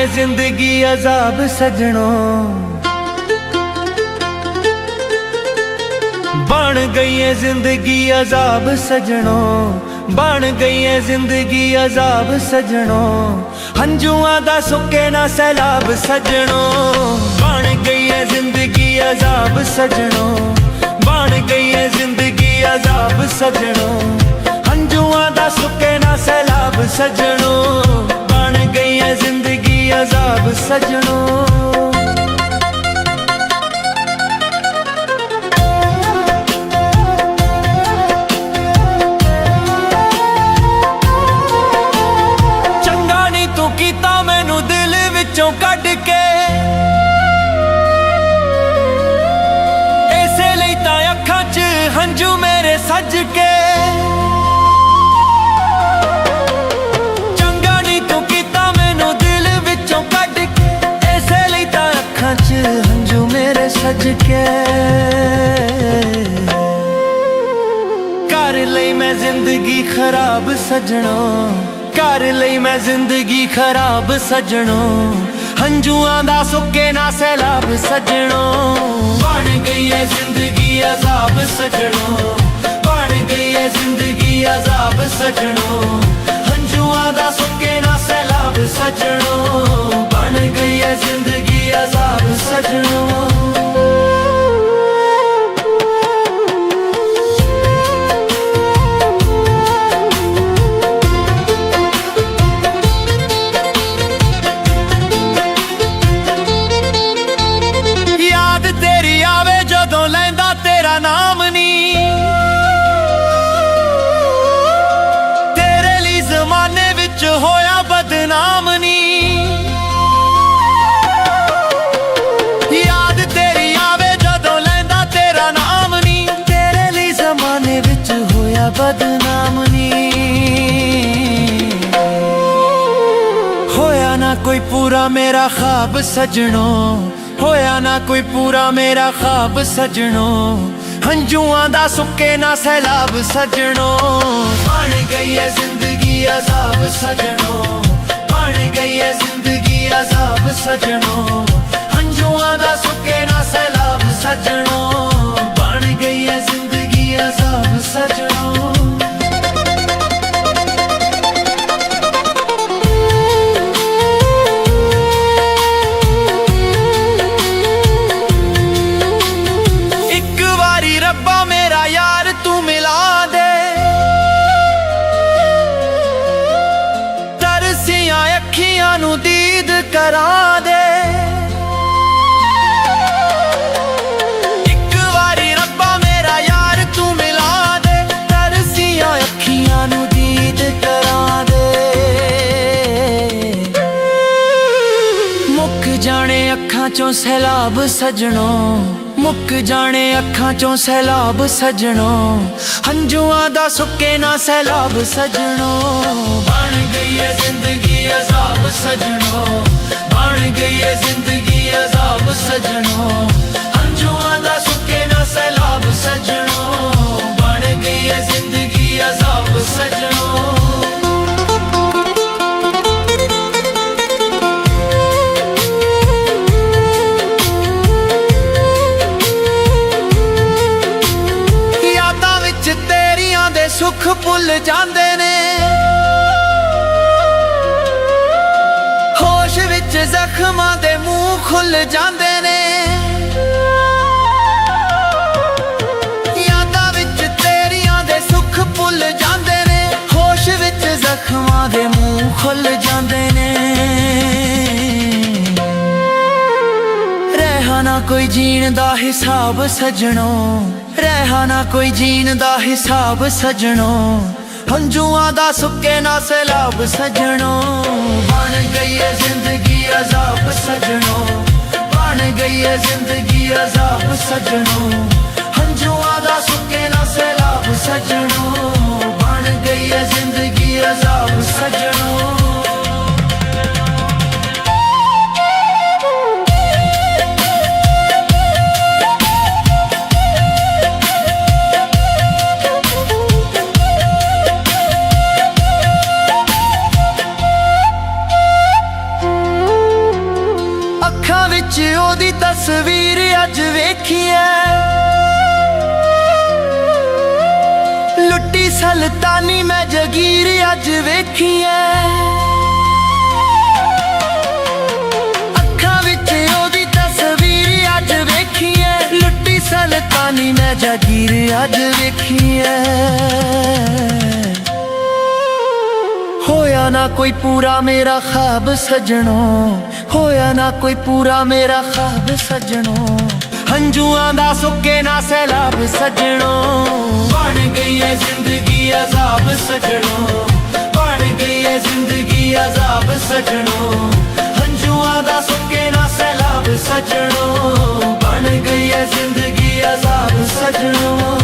है जिंदगी अजाब सजनों, बन गई है जिंदगी अजाब सजनों, बन गई है जिंदगी अजाब सजनों। हंजुआं दा सुके ना सैलाब सजनों, बन गई है जिंदगी अजाब सजनों, बन गई है जिंदगी अजाब सजनों। हंजुआं दा सुके ना सैलाब सजनों, बन गई है जिंदगी अजाब सजनों। कट के इसे लई तां अखां च हंझू मेरे सज के, चंगा नहीं तू कीता मैनू दिल विचों कट के, इसे लई तां अखां च हंझू मेरे सज के। कर लई मैं जिंदगी खराब सजनों, कर लई मैं जिंदगी खराब सजनों। हंजुआं दा सुके ना सैलाब सजनों, बन गई है जिंदगी अजाब सजनों, बन गई है जिंदगी अजाब सजनों। हंजुआं दा सुके ना सैलाब सजनों, बन गई है जिंदगी अजाब सजनों। नाम नी तेरे लिए जमाने विच होया बदनाम नी, याद तेरी आवे जदों लैंदा तेरा नाम नी, तेरे लिए जमाने विच होया बदनाम नी। होया ना कोई पूरा मेरा ख्वाब सजनों, होया ना कोई पूरा मेरा ख्वाब सजनों। हंजुआं दा सुके ना सैलाब सजनों, बन गई है जिंदगी अजाब सजनों, बन गई है जिंदगी अजाब सजनों। हंजुआं दा सुके ना सैलाब सजनों, बन गई है जिंदगी अजाब सजनों। रब्बा मेरा यार तू मिला दे, तरसियां अखियां नू दीद करा दे। एक बारी रब्बा मेरा यार तू मिला दे, तरसियां अखियां नू दीद करा दे। मुक जाने अखां चों सैलाब सजनों, मुक जाने अखां चों सैलाब सजनों। हंजुआं दा सुके ना सैलाब सजनों, बन गई है जिंदगी अजाब सजनों, बन गई है जिंदगी अजाब सजनों। हंजुआं दा सुके ना सैलाब सजनों, बन गई है जिंदगी अजाब सजनों। सुख भुल जांदे ने, होश विच जख्मां दे मुंह खुल जांदे ने। यादां विच तेरियां दे सुख भुल जांदे ने, होश विच जख्मां दे मुंह खुल जांदे ने। रहा ना कोई जीण दा हिसाब सजनों, रहा ना कोई जीण दा हिसाब सजनों। हंजुआं दा सुके ना सैलाब सजनों, बन गई है जिंदगी अजाब सजनों, बन गई है जिंदगी अजाब सजनों। हंजुआं दा सुके ना सैलाब सजनों, बन गई है जिंदगी अजाब सजनों। ਅੱਖਾਂ ਵਿੱਚ ਉਹਦੀ ਤਸਵੀਰ ਅੱਜ ਵੇਖੀਐ, ਲੁੱਟੀ ਸੁਲਤਾਨੀ ਮੈਂ ਜਗੀਰ ਅੱਜ ਵੇਖੀਐ। ਅੱਖਾਂ ਵਿੱਚ ਉਹਦੀ ਤਸਵੀਰ ਅੱਜ ਵੇਖੀਐ, ਲੁੱਟੀ ਸੁਲਤਾਨੀ ਮੈਂ ਜਗੀਰ ਅੱਜ ਵੇਖੀਐ। ਹੋਇਆ ਨਾ ਕੋਈ ਪੂਰਾ ਮੇਰਾ ख्वाब ਸਜਣੋ, ਹੋਇਆ ਨਾ ਕੋਈ ਪੂਰਾ ਮੇਰਾ ख्वाब ਸਜਣੋ, ਹੰਝੂਆਂ ਦਾ ਸੁੱਕੇ ਨਾ ਸੈਲਾਬ ਸਜਣੋ। ਬਣ ਗਈ ਏ ਜ਼ਿੰਦਗੀ ਅਜ਼ਾਬ ਸਜਣੋ, ਬਣ ਗਈ ਏ ਜ਼ਿੰਦਗੀ ਅਜ਼ਾਬ ਸਜਣੋ, ਹੰਝੂਆਂ ਦਾ ਸੁੱਕੇ ਨਾ ਸੈਲਾਬ ਸਜਣੋ। ਬਣ ਗਈ ਏ ਜ਼ਿੰਦਗੀ ਅਜ਼ਾਬ ਸਜਣੋ।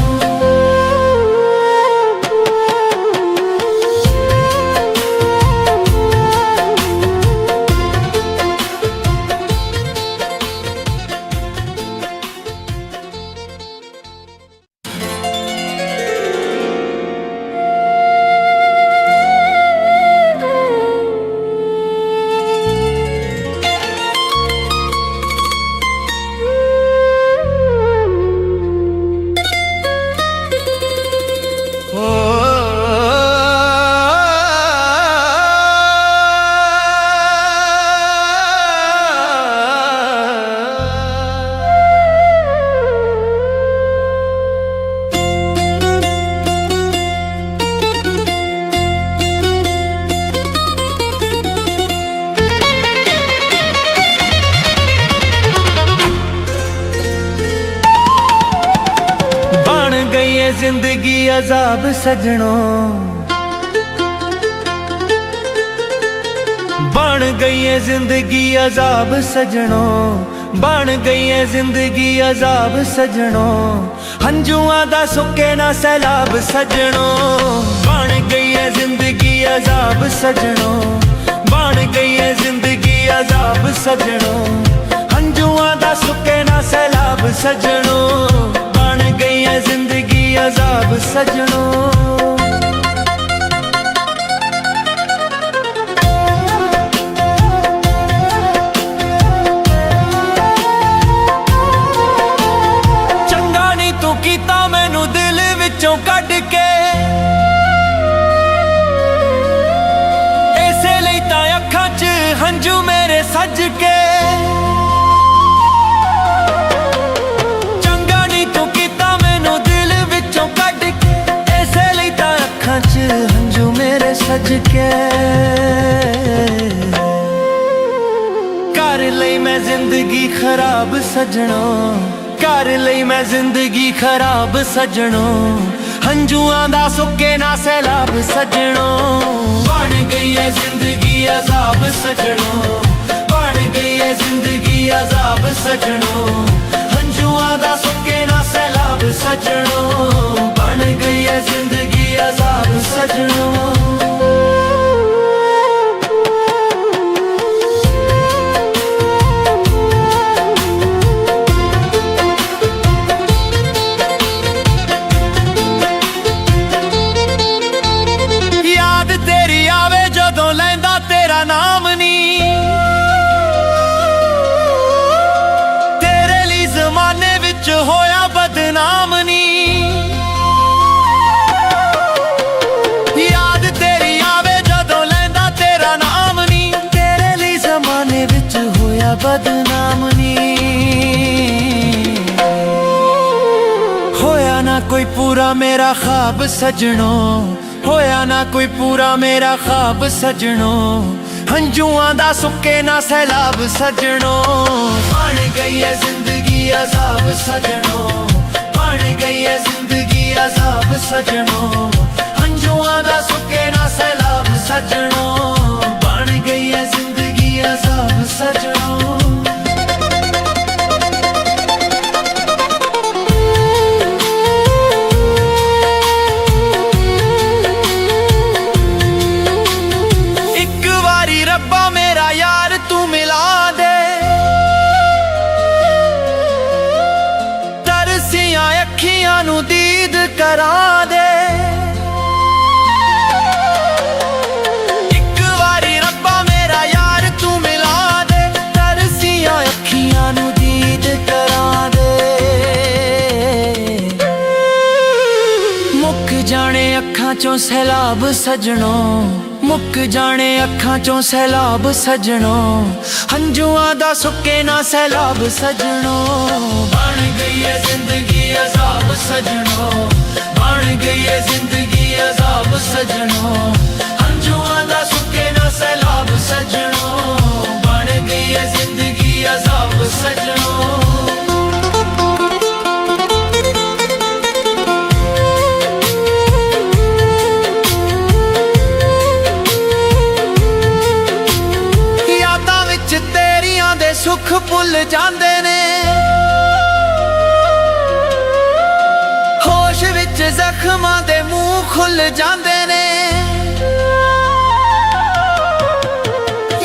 ਜ਼ਿੰਦਗੀ ਅਜ਼ਾਬ ਸਜਣੋ, ਬਣ ਗਈ ਏ ਜ਼ਿੰਦਗੀ ਅਜ਼ਾਬ ਸਜਣੋ, ਬਣ ਗਈ ਏ ਜ਼ਿੰਦਗੀ ਅਜ਼ਾਬ ਸਜਣੋ, ਹੰਝੂਆਂ ਦਾ ਸੁੱਕੇ ਨਾ ਸੈਲਾਬ ਸਜਣੋ। ਬਣ ਗਈ ਏ ਜ਼ਿੰਦਗੀ ਅਜ਼ਾਬ ਸਜਣੋ, ਬਣ ਗਈ ਏ ਜ਼ਿੰਦਗੀ ਅਜ਼ਾਬ ਸਜਣੋ, ਹੰਝੂਆਂ ਦਾ ਸੁੱਕੇ ਨਾ ਸੈਲਾਬ ਸਜਣੋ। ਬਣ ਗਈ ਏ ਜ਼ਿੰਦਗੀ ਅਜ਼ਾਬ ਸਜਣੋ। ਚੰਗਾ ਨਹੀਂ ਤੂੰ ਕੀਤਾ ਮੈਨੂੰ ਦਿਲ ਵਿੱਚੋਂ ਕੱਢ ਕੇ, ਇਸੇ ਲਈ ਤਾਂ ਅੱਖਾਂ 'ਚ ਹੰਝੂ ਮੇਰੇ ਸੱਜ ਕੇ। ਹੰਝੂ ਮੇਰੇ ਸੱਜ ਕੇ, ਕਰ ਲਈ ਮੈਂ ਜ਼ਿੰਦਗੀ ਖਰਾਬ ਸਜਣੋ, ਕਰ ਲਈ ਮੈਂ ਜ਼ਿੰਦਗੀ ਖਰਾਬ ਸਜਣੋ, ਹੰਝੂਆਂ ਦਾ ਸੁੱਕੇ ਨਾ ਸੈਲਾਬ ਸਜਣੋ। ਬਣ ਗਈ ਏ ਜ਼ਿੰਦਗੀ ਅਜ਼ਾਬ ਸਜਣੋ, ਬਣ ਗਈ ਏ ਜ਼ਿੰਦਗੀ ਅਜ਼ਾਬ ਸਜਣੋ, ਹੰਝੂਆਂ ਦਾ ਸੁੱਕੇ ਨਾ ਸੈਲਾਬ ਸਜਣੋ। ਬਣ ਗਈ ਏ ਜ਼ਿੰਦਗੀ ਅਜ਼ਾਬ ਸਜਣੋ। ਯਾਦ ਤੇਰੀ ਆਵੇ ਜਦੋਂ ਲੈਂਦਾ ਤੇਰਾ ਨਾਮ ਨੀ, ਤੇਰੇ ਲਈ ਜ਼ਮਾਨੇ ਵਿੱਚ ਹੋਇਆ ਬਦਨਾਮ ਨੀ। ਬਦਨਾਮ ਨੀ ਹੋਇਆ ਨਾ ਕੋਈ ਪੂਰਾ ਮੇਰਾ ख्वाब ਸਜਣੋ, ਹੋਇਆ ਨਾ ਕੋਈ ਪੂਰਾ ਮੇਰਾ ख्वाब ਸਜਣੋ, ਹੰਝੂਆਂ ਦਾ ਸੁੱਕੇ ਨਾ ਸੈਲਾਬ ਸਜਣੋ। ਬਣ ਗਈ ਏ ਜ਼ਿੰਦਗੀ ਅਜ਼ਾਬ ਸਜਣੋ, ਬਣ ਗਈ ਏ ਜ਼ਿੰਦਗੀ ਅਜ਼ਾਬ ਸਜਣੋ, ਹੰਝੂਆਂ ਦਾ ਸੁੱਕੇ ਨਾ ਸੈਲਾਬ ਸਜਣੋ। ਬਣ ਗਈ ਏ ਜ਼ਿੰਦਗੀ ਅਜ਼ਾਬ ਸਜਣੋ। ਰੱਬਾ ਮੇਰਾ ਯਾਰ ਤੂੰ ਮਿਲਾ ਦੇ, ਤਰਸੀਆਂ ਅੱਖੀਆਂ ਨੂੰ ਦੀਦ ਕਰਾ ਦੇ। ਇੱਕ ਵਾਰੀ ਰੱਬਾ ਮੇਰਾ ਯਾਰ ਤੂੰ ਮਿਲਾ ਦੇ, चों सैलाब सजणों, मुक जाने अखां चों सैलाब सजणों, हंजुआं दा सुके ना सैलाब सजणों। बन गई है जिंदगी अजाब सजणों, बन गई है जिंदगी अजाब सजणों, हंजुआं दा सुके ना सैलाब सजणों। बन गई है जिंदगी अजाब सजणों। सुख भुल जांदे ने, होश विच जख्मां दे मुंह खुल जांदे ने।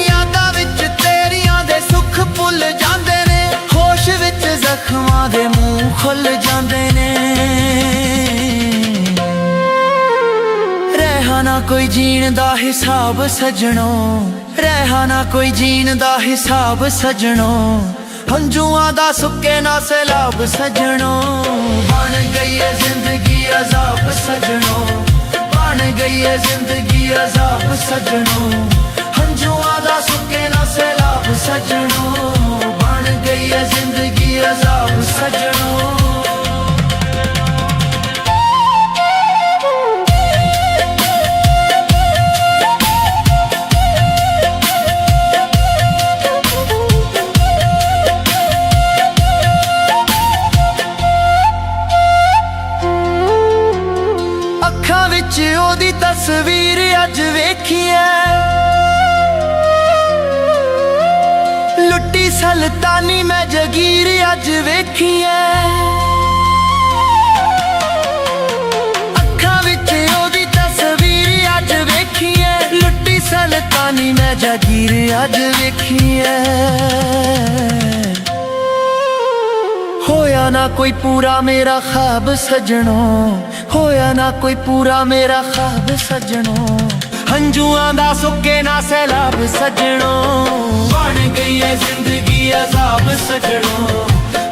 यादां विच तेरियां दे सुख भुल जांदे ने, होश विच जख्मां दे मुंह खुल जांदे ने। रहा ना कोई जीण दा हिसाब सजणों, रहा ना कोई जीण दा हिसाब सजणों, हंजुआं दा सुके ना सैलाब सजणों। बन गई है जिंदगी अजाब सजणों, बन गई है जिंदगी अजाब सजणों, हंजुआं दा सुके ना सैलाब सजणों। बन गई है जिंदगी अजाब सजणों। ओदी तस्वीर अज वेखिए, लुट्टी सल्तानी मैं जगीर अज वेखिए। अखां विच ओदी तस्वीर अज वेखिए, लुट्टी सल्तानी मैं जगीर अज वेखिए। होया ना कोई पूरा मेरा ख्वाब सजणों, होया ना कोई पूरा मेरा ख्वाब सजणों, हंजुआं दा सुके ना सैलाब सजणों। बन गई है जिंदगी अजाब सजणों,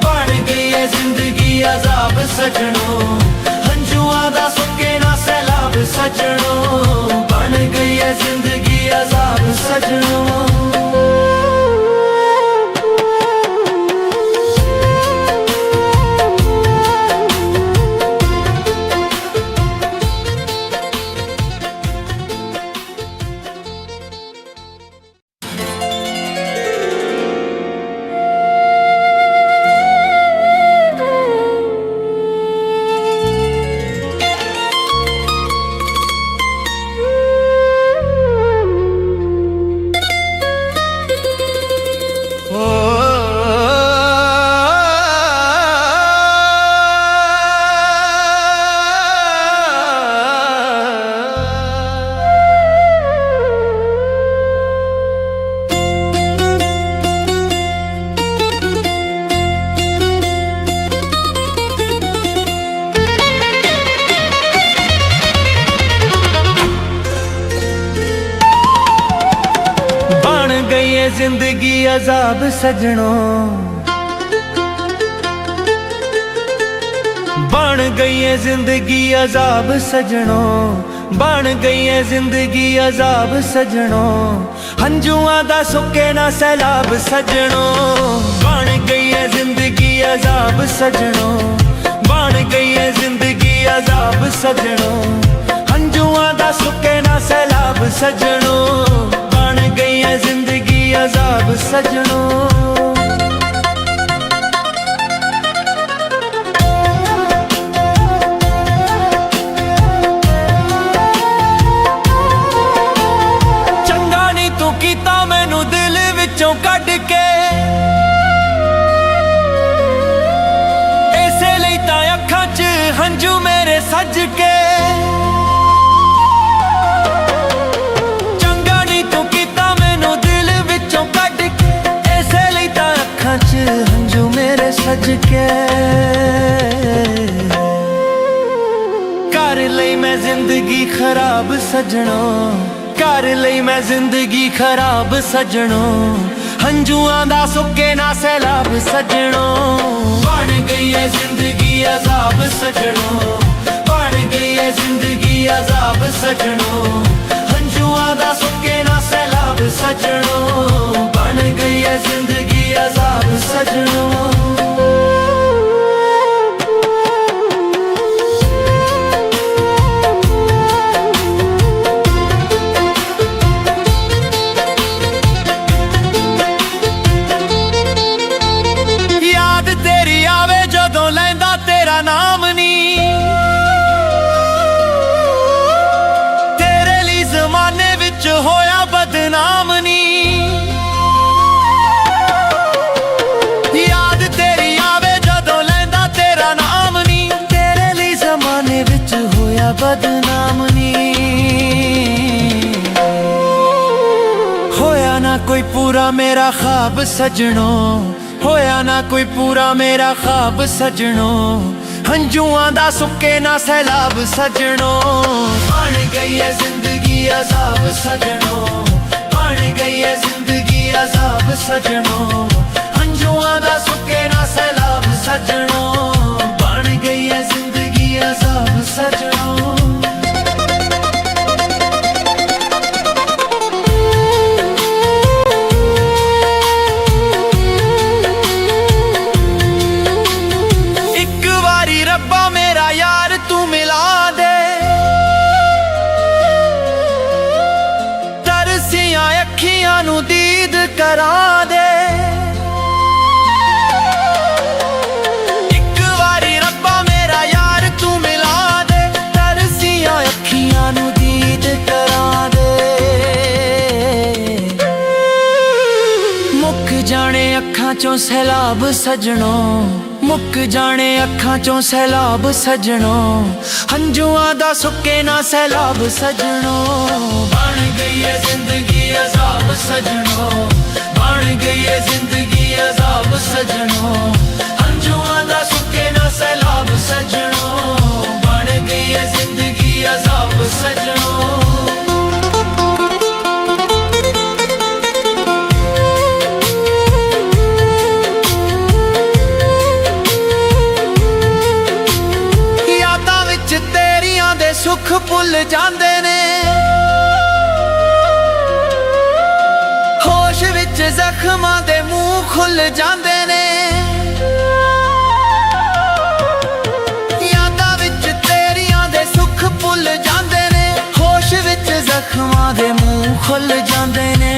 बन गई है जिंदगी अजाब सजणों, हंजुआं दा सुके ना सैलाब सजणों। बन गई है जिंदगी अजाब सजणों। जिंदगी अजाब सजणों, बन गई है जिंदगी अजाब सजणों, बन गई है जिंदगी अजाब सजणों, हंजुआं दा सुके ना सैलाब सजणों। बन गई है जिंदगी अजाब सजणों, बन गई है जिंदगी अजाब सजणों, हंजुआं दा सुके ना सैलाब सजणों। बन गई है जिंदगी अजाब सजणों। चंगा नी तू कीता मैनू दिल विचों कढ के, इसे लई तां अखां च हंजू मेरे सज के। हंजू मेरे सज के कर लई मैं जिंदगी खराब सजणों, कर लई मैं जिंदगी खराब सजणों, हंजुआं दा सुके ना सैलाब सजणों। बन गई है जिंदगी अजाब सजणों, बन गई है जिंदगी अजाब सजनों, हंजुआं दा सुके ना सैलाब सजनों, बन गई है जिंदगी अजाब सजनों। नाम नी तेरे लिए जमाने विच होया बदनाम नी, याद तेरी आवे जदों लैंदा तेरा नाम नी, तेरे लिए जमाने विच होया बदनाम नी। होया ना कोई पूरा मेरा ख्वाब सजनों, होया ना कोई पूरा मेरा ख्वाब सजनों, हंजुआं दा सुके ना सैलाब सजनों, बन गई है जिंदगी अजाब सजनों, बन गई है जिंदगी अजाब सजनों, हंजुआं दा सुके ना सैलाब सजनों, बन गई है जिंदगी अजाब सजनों। यार तू मिला दे तरसियां अखियां नू दीद करा दे, एक बारी रब्बा मेरा यार तू मिला दे तरसियां अखियां नू दीद करा दे। मुक जाने अखां चों सैलाब सजनों, मुक जाने अखां चों सैलाब सजनों, हंजुआं दा सुके ना सैलाब सजनों, बन गई है जिंदगी अजाब सजनों, बन गई है जिंदगी अजाब सजनों, हंजुआं दा सुके ना सैलाब सजनों, बन गई है जिंदगी अजाब सजनों। सुख भुल जांदे ने होश विच जख्मां दे मुंह खुल जांदे ने, यादां विच तेरियां दे सुख भुल जांदे ने, होश विच जख्मां दे मुंह खुल जांदे ने।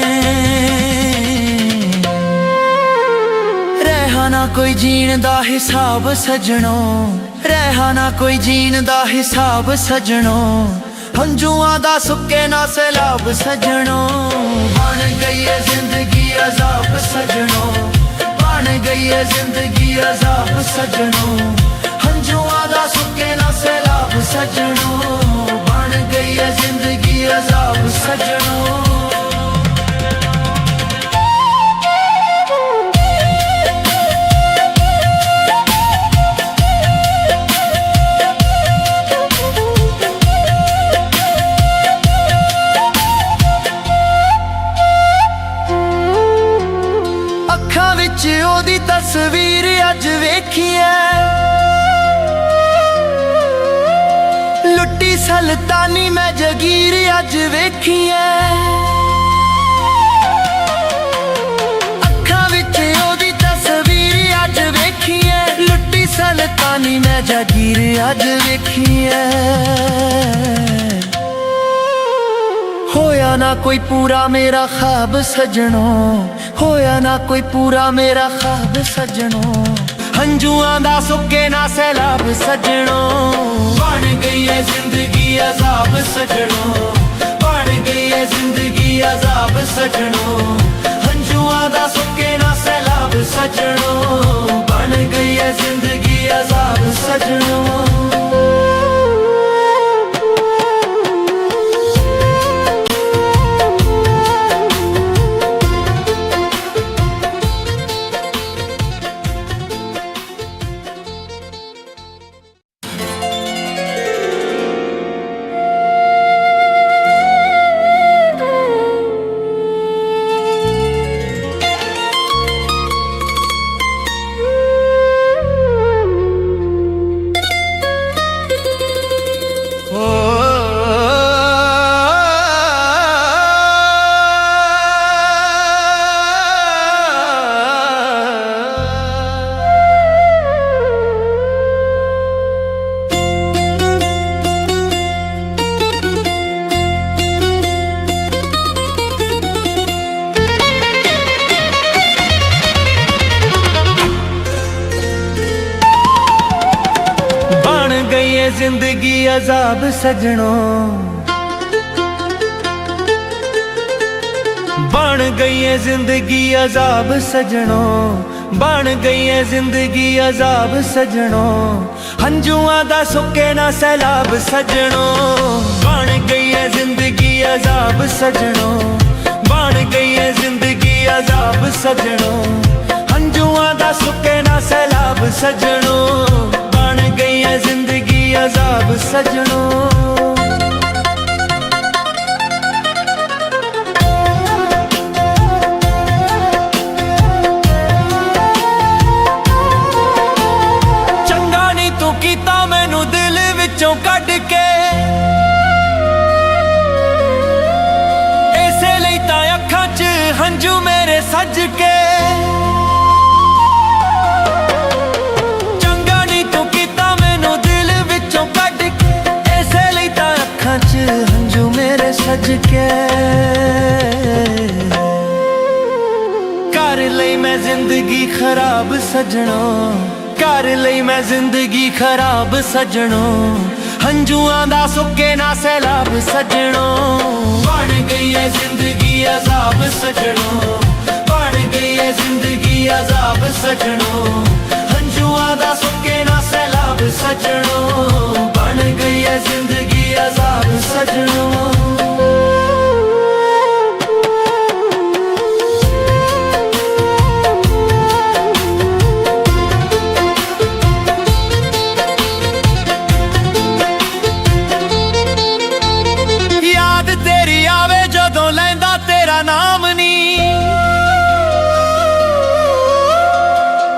रहा ना कोई जीण दा हिसाब सजनों, रहा ना कोई जीण दा हिसाब सजनों, हंजुआं दा सुके ना सैलाब सजनों, बन गई है जिंदगी अजाब सजनों, बन गई है जिंदगी अजाब सजनों, हंजुआं दा सुके ना सैलाब सजनों, बन गई है जिंदगी अजाब सजनों। ओदी तस्वीर अज वेखी है, लुट्टी सल्तानी मैं जगीर अज वेखी है, अखां विच ओदी तस्वीर अज वेखी है, लुट्टी सल्तानी मैं जगीर अज वेखी है। होया ना कोई पूरा मेरा ख्वाब सजनों, होया ना कोई पूरा मेरा ख्वाब सजनों, हंजुआं दा सुके ना सैलाब सजनों, बन गई है जिंदगी अजाब सजनों, बन गई है जिंदगी अजाब सजनों, हंजुआं दा सुके ना सैलाब सजनों, बन गई है जिंदगी अजाब सजनों। गई है जिंदगी अजाब सजनों, बन गई है जिंदगी अजाब सजनों, बन गई है जिंदगी अजाब सजनों, हंजुआं दा सुके ना सैलाब सजनों। बन गई है जिंदगी अजाब सजनों, बन गई है जिंदगी अजाब सजनों, हंजुआं दा सुके ना सैलाब सजनों। बन गई है जिंदगी अजाब सजनों। ਕੱਢ ਕੇ ਇਸੇ ਲਈ ਤਾਂ ਅੱਖਾਂ 'ਚ ਹੰਝੂ ਮੇਰੇ ਸੱਜ ਕੇ। ਚੰਗਾ ਨਹੀਂ ਤੂੰ ਕੀਤਾ ਮੈਨੂੰ ਦਿਲ ਵਿੱਚੋਂ ਕੱਢ ਕੇ, ਇਸੇ ਲਈ ਤਾਂ ਅੱਖਾਂ 'ਚ ਹੰਝੂ ਮੇਰੇ ਸੱਜ ਕੇ। ਕਰ ਲਈ ਮੈਂ ਜ਼ਿੰਦਗੀ ਖਰਾਬ ਸਜਣੋ, कर लई मैं जिंदगी खराब सजनों, हंजुआं दा सुके ना सैलाब सजनों। बन गई है जिंदगी अजाब सजनों, बन गई है जिंदगी अजाब सजनों, हंजुआं दा सुके ना सैलाब सजनों। बन गई है जिंदगी अजाब सजनों। नाम नी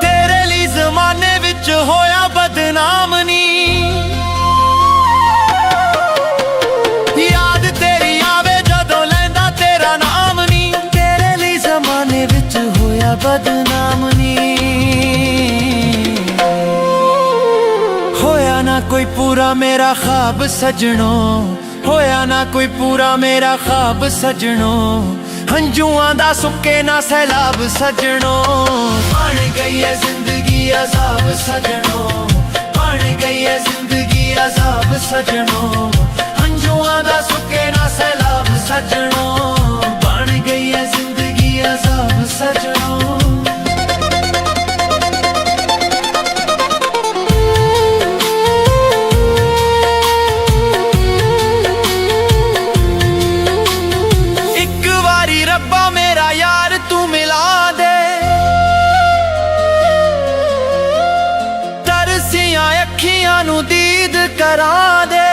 तेरे लिए जमाने विच होया बदनाम नी, याद तेरी आवे जदों लैंदा तेरा नाम नी, तेरे लिए जमाने विच होया बदनाम नी। होया ना कोई पूरा मेरा ख्वाब सजनों, होया ना कोई पूरा मेरा ख्वाब सजनों, हंजुआं दा सुके ना सैलाब सजनों। बन गई है जिंदगी अजाब सजनों, बन गई है जिंदगी अजाब सजनों, हंजुआं दा सुके ना सैलाब सजनों। बन गई है जिंदगी अजाब सजनों। ਅੱਖੀਆਂ ਨੂੰ ਦੀਦ ਕਰਾ ਦੇ,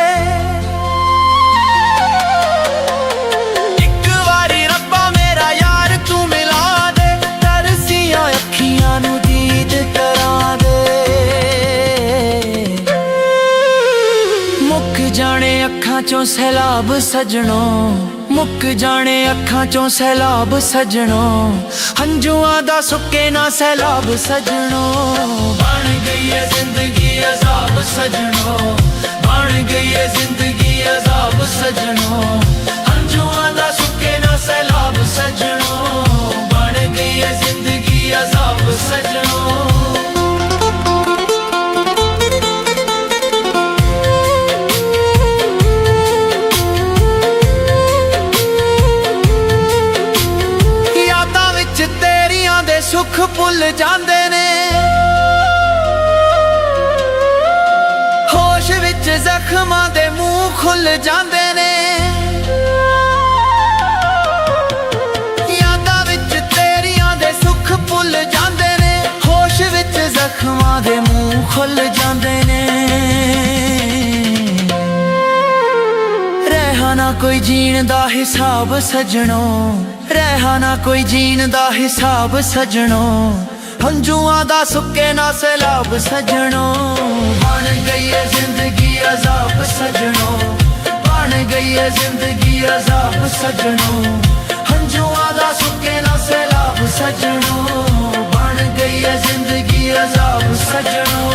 ਇੱਕ ਵਾਰੀ ਰੱਬਾ ਮੇਰਾ ਯਾਰ ਤੂੰ ਮਿਲਾ ਦੇ, ਤਰਸੀਆਂ ਅੱਖੀਆਂ ਨੂੰ ਦੀਦ ਕਰਾ ਦੇ। ਮੁੱਕ ਜਾਣੇ ਅੱਖਾਂ ਚੋਂ ਸੈਲਾਬ ਸਜਣੋਂ, ਮੁੱਕ ਜਾਣੇ ਅੱਖਾਂ ਚੋਂ ਸੈਲਾਬ ਸਜਣੋਂ, ਹੰਝੂਆਂ ਦਾ ਸੁੱਕੇ ਨਾ ਸੈਲਾਬ ਸਜਣੋਂ। ਬਣ ਗਈ ਹੈ ਜ਼ਿੰਦਗੀ अजाब सजनों, बन गई है जिंदगी अजाब सजनों, हंजुआं दा सुके ना सैलाब सजनों। बन गई है जिंदगी अजाब सजनों। यादां विच तेरियां दे सुख भुल जांदे ने, ਜ਼ਖਮਾਂ ਦੇ ਮੂੰਹ ਖੁੱਲ ਜਾਂਦੇ ਨੇ। ਯਾਦਾਂ ਵਿੱਚ ਤੇਰੀਆਂ ਦੇ ਸੁੱਖ ਭੁੱਲ ਜਾਂਦੇ ਨੇ, ਹੋਸ਼ ਵਿੱਚ ਜ਼ਖਮਾਂ ਦੇ ਮੂੰਹ ਖੁੱਲ ਜਾਂਦੇ ਨੇ। ਰਹਿ ਨਾ ਕੋਈ ਜੀਣ ਦਾ ਹਿਸਾਬ ਸਜਣੋਂ, ਰਹਿ ਨਾ ਕੋਈ ਜੀਣ ਦਾ ਹਿਸਾਬ ਸਜਣੋਂ, ਹੰਝੂਆਂ ਦਾ ਸੁੱਕੇ ਨਾ ਸੈਲਾਬ ਸਜਣੋਂ। ਬਣ ਗਈ ਹੈ ਜ਼ਿੰਦਗੀ अजाब सजनों, बन गई है जिंदगी अजाब सजनों, हंजुआं दा सुके ना सैलाब सजनों। बन गई है जिंदगी अजाब सजनों।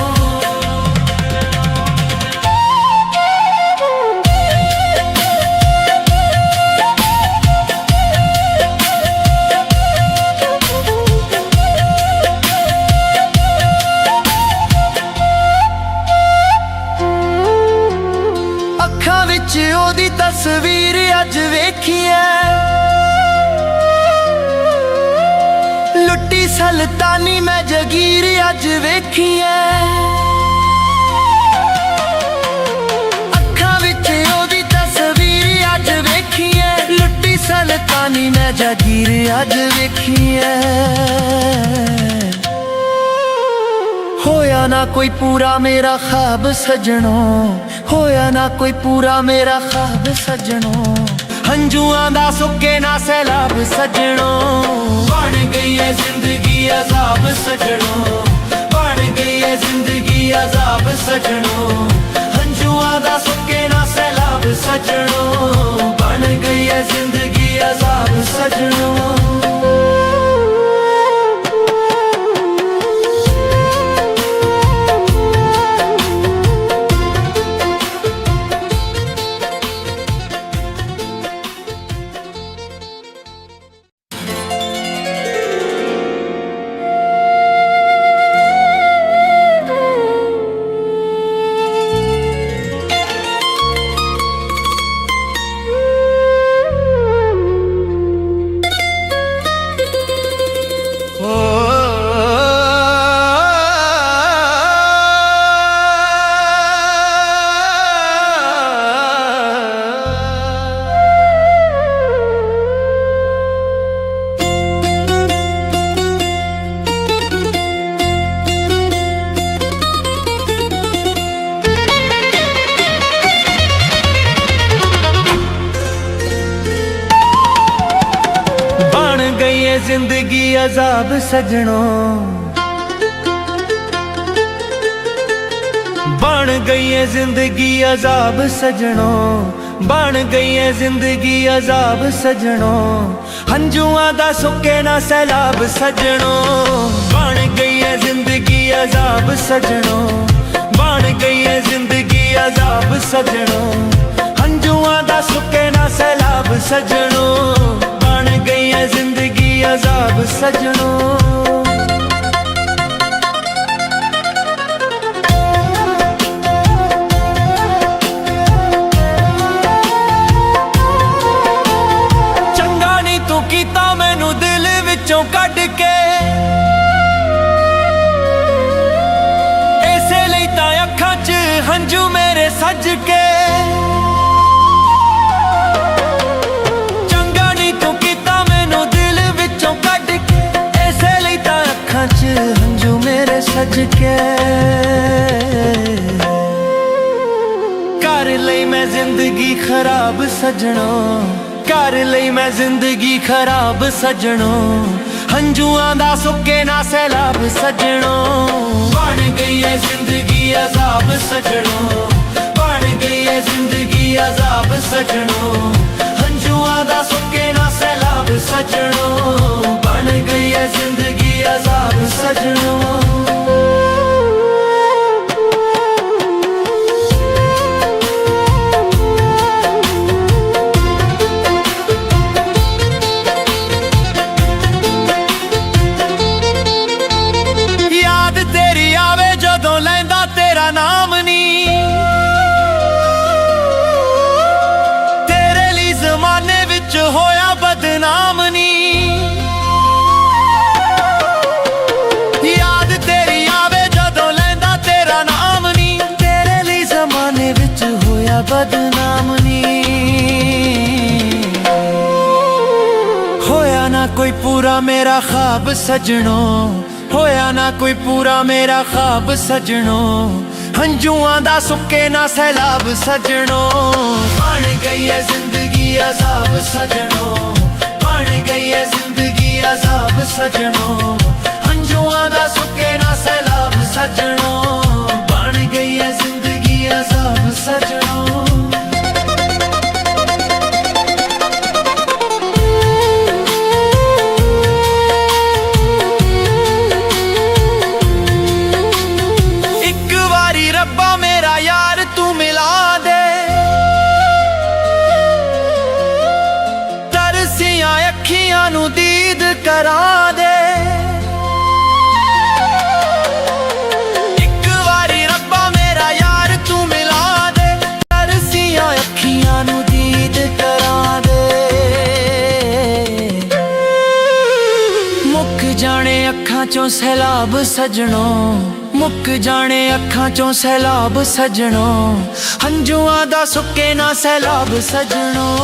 ਸੁਲਤਾਨੀ ਮੈਂ ਜਗੀਰ ਅੱਜ ਵੇਖੀ ਐ, ਅੱਖਾਂ ਵਿੱਚ ਉਹਦੀ ਤਸਵੀਰ ਅੱਜ ਵੇਖੀ ਐ। ਲੁੱਟੀ ਸੁਲਤਾਨੀ ਮੈਂ ਜਗੀਰ ਅੱਜ ਵੇਖੀ ਐ। ਹੋਇਆ ਨਾ ਕੋਈ ਪੂਰਾ ਮੇਰਾ ख्वाब ਸਜਣੋ, ਹੋਇਆ ਨਾ ਕੋਈ ਪੂਰਾ ਮੇਰਾ ख्वाब ਸਜਣੋ। ਹੰਝੂਆਂ ਦਾ ਸੁੱਕੇ ਨਾ ਸੈਲਾਬ ਸਜਣੋ, ਬਣ ਗਈ ਏ ਜ਼ਿੰਦਗੀ ਅਜ਼ਾਬ ਸਜਣੋ, ਬਣ ਗਈ ਏ ਜ਼ਿੰਦਗੀ ਅਜ਼ਾਬ ਸਜਣੋ। ਹੰਝੂਆਂ ਦਾ ਸੁੱਕੇ ਨਾ ਸੈਲਾਬ ਸਜਣੋ, ਬਣ ਗਈ ਏ ਜ਼ਿੰਦਗੀ ਅਜ਼ਾਬ ਸਜਣੋ। जिंदगी अजाब सजणो, बन गई है जिंदगी अजाब सजणो, बन गई है जिंदगी अजाब सजणो। हंझुआं दा सुके ना सैलाब सजणो, बन गई है जिंदगी अजाब सजणो, बन गई है जिंदगी अजाब सजणो। हंझुआं दा सुके ना सैलाब सजणो, बन गई है जिंदगी अजाब सजणो। चंगा नी तू कीता मैनू दिल विचों कढ के, इसे लई तां अखां च हंझू मेरे सज के। हंझू मेरे सज के कर लई मैं जिंदगी खराब सजणो, कर लई मैं जिंदगी खराब सजणो। हंझुआं दा सुके ना सैलाब सजणो, बन गई है जिंदगी अजाब सजणो, बन गई है जिंदगी अजाब सजणो। हंझुआं दा सुके ना सैलाब सजणो, बन गई है जिंदगी अजाब सजणो। याद तेरी आवे जदों लैंदा तेरा नाम नी, तेरे लिए जमाने विच होया बदनाम नी। बदनाम नी होया ना कोई पूरा मेरा ख्वाब सजणो, होया ना कोई पूरा मेरा ख्वाब सजणो। हंझुआं दा सुके ना सैलाब सजणो, बन गई है जिंदगी अजाब सजणो, बन गई है जिंदगी अजाब सजणो। हंझुआं दा सुके ना सैलाब सजणो, बन गई है जिंदगी अजाब सजणो। दीद करा दे एक बारी रब्बा मेरा यार तू मिला दे, तरसियां अखियां नू दीद करा दे। मुक जाने अखां चों सैलाब सजणों, मुक जाने अखां चों सैलाब सजणों, हंजुआं दा सुके ना सैलाब सजणों।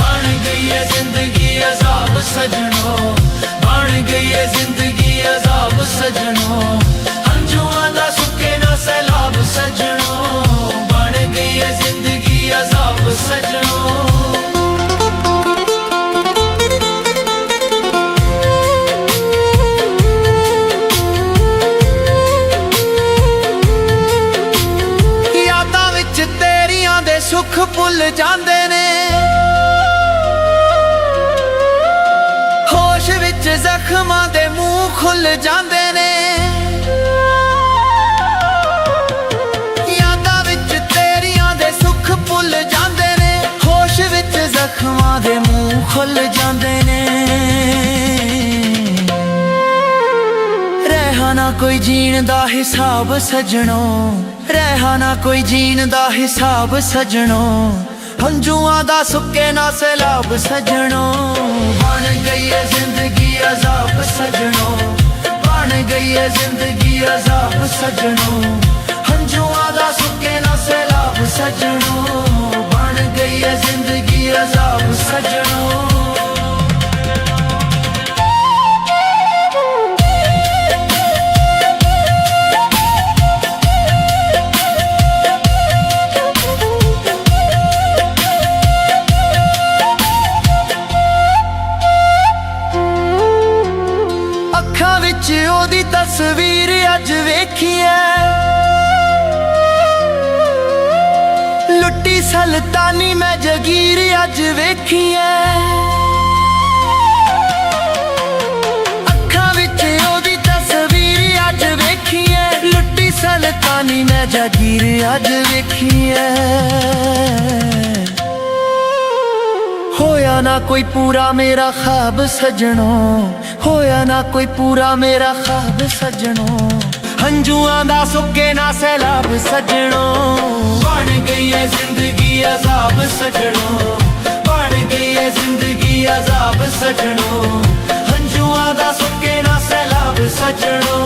बन गई है जिंदगी अजाब सजणों, बन गई है जिंदगी अजाब सजणों, हंजुआं दा सुके ना सैलाब सजणों, बन गई है जिंदगी अजाब सजणों। सुख भुल जांदे ने, होश विच जख्मां दे मुंह खुल जांदे ने, यादां विच तेरियां दे सुख भुल जांदे ने, होश विच जख्मां दे मुंह खुल जांदे ने। रहा ना कोई जीण दा हिसाब सजणों, रहा ना कोई जीण दा हिसाब सजणों, हंजुआं दा सुके ना सैलाब सजणों। बन गई है जिंदगी अजाब सजणों, बन गई है जिंदगी अजाब सजणों, हंजुआं दा सुके ना सैलाब सजणों, बन गई है जिंदगी अजाब सजणों। अखां विच ओदी तस्वीर अज वेखी है, लुट्टी सल्तानी मैं जगीर अज वेखी है। अखां विच ओदी तस्वीर अज वेखी है, लुट्टी सल्तानी मैं जगीर अज वेखी है। होया ना कोई पूरा मेरा ख्वाब सजणों, होया ना कोई पूरा मेरा ख्वाब सजणों, हंजुआं दा सुके ना सैलाब सजणों। बन गई है जिंदगी अजाब सजणों, बन गई है जिंदगी अजाब सजणों, हंजुआं दा सुके ना सैलाब सजणों,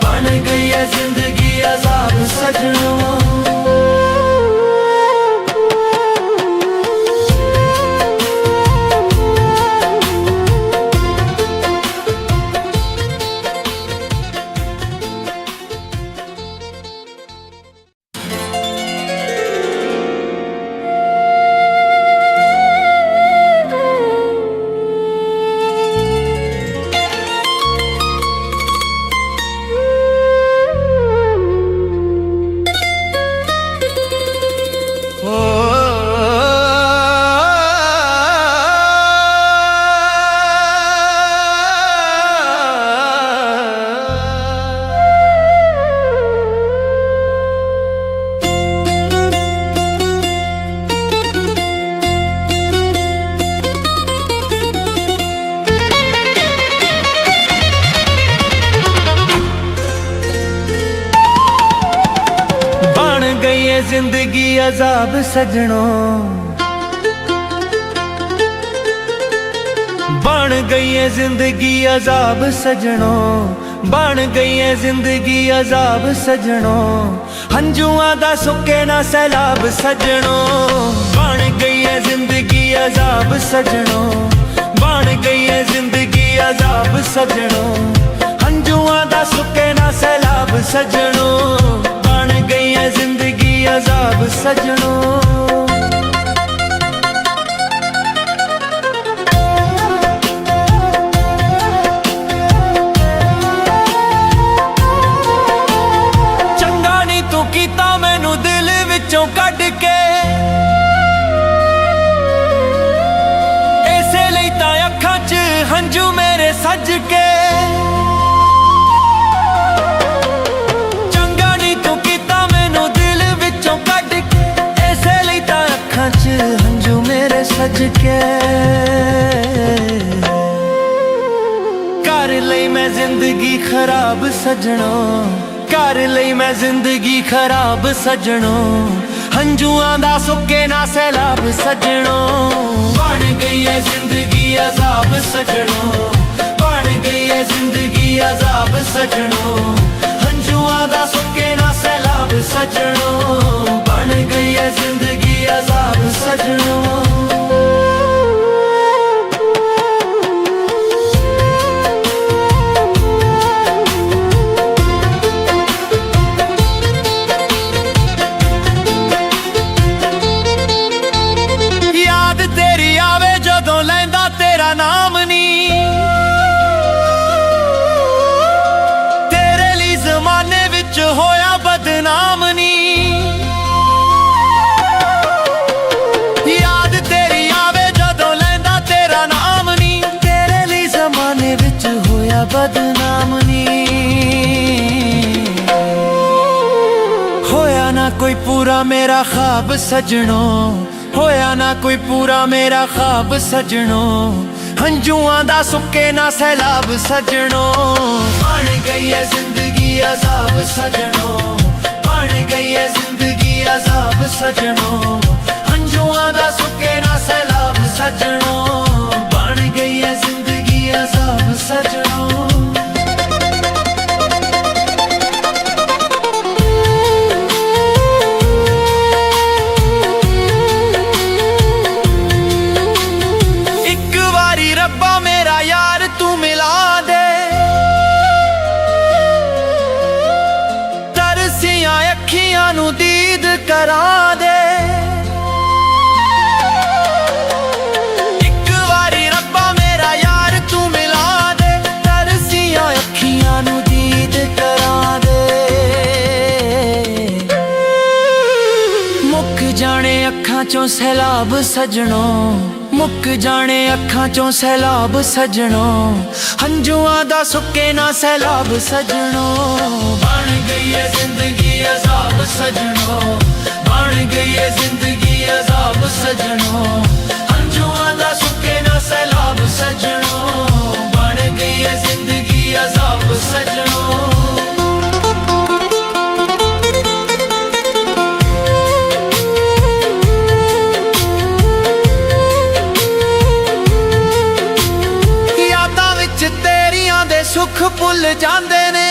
बन गई है जिंदगी अजाब सजणों। जिंदगी अजाब सजणों, बन गई है जिंदगी अजाब सजणों, बन गई है जिंदगी अजाब सजणों, हंजुआं दा सुके ना सैलाब सजणों। बन गई है जिंदगी अजाब सजणों, बन गई है जिंदगी अजाब सजणों, हंजुआं दा सुके ना सैलाब सजणों, बन गई है जिंदगी अजाब सजणों। चंगा नी तू कीता मैनू दिल विचों कढ के, इसे लई तां अखां च हंजू मेरे सज के। हंजू मेरे सज के, कर लई मैं जिंदगी खराब सजणों, कर लई मैं जिंदगी खराब सजणों, हंजुआं दा सुके ना सैलाब सजणों। बन गई है जिंदगी अजाब सजणों, बन गई है जिंदगी अजाब सजनों, हंजुआं दा सुके ना सैलाब सजनों, बन गई है जिंदगी अजाब सजनों। नाम नी तेरे लिए जमाने विच होया बदनाम नी, याद तेरी आवे जदों लैंदा तेरा नाम नी, तेरे लिए जमाने विच होया बदनाम नी। होया ना कोई पूरा मेरा ख्वाब सजनों, होया ना कोई पूरा मेरा ख्वाब सजनों, हंजुआं दा सुके ना सैलाब सजनों, बन गई है जिंदगी अजाब सजनों, बन गई है जिंदगी अजाब सजनों, हंजुआं दा सुके ना सैलाब सजनों, बन गई है जिंदगी अजाब सजनों। दीद करा दे एक बारी रब्बा मेरा यार तू मिला दे, तरसियां अखियां नू दीद करा दे। मुक जाने अखां चों सैलाब सजनों, मुक जाने अखां चों सैलाब सजनों, हंजुआं दा सुके ना सैलाब सजनों, बन गई है जिंदगी अजाब सजनों, बन गई है जिंदगी अजाब सजनों, हंजुआं दा सुके ना सैलाब सजनों, बन गई है जिंदगी अजाब सजनों। सुख भुल जांदे ने,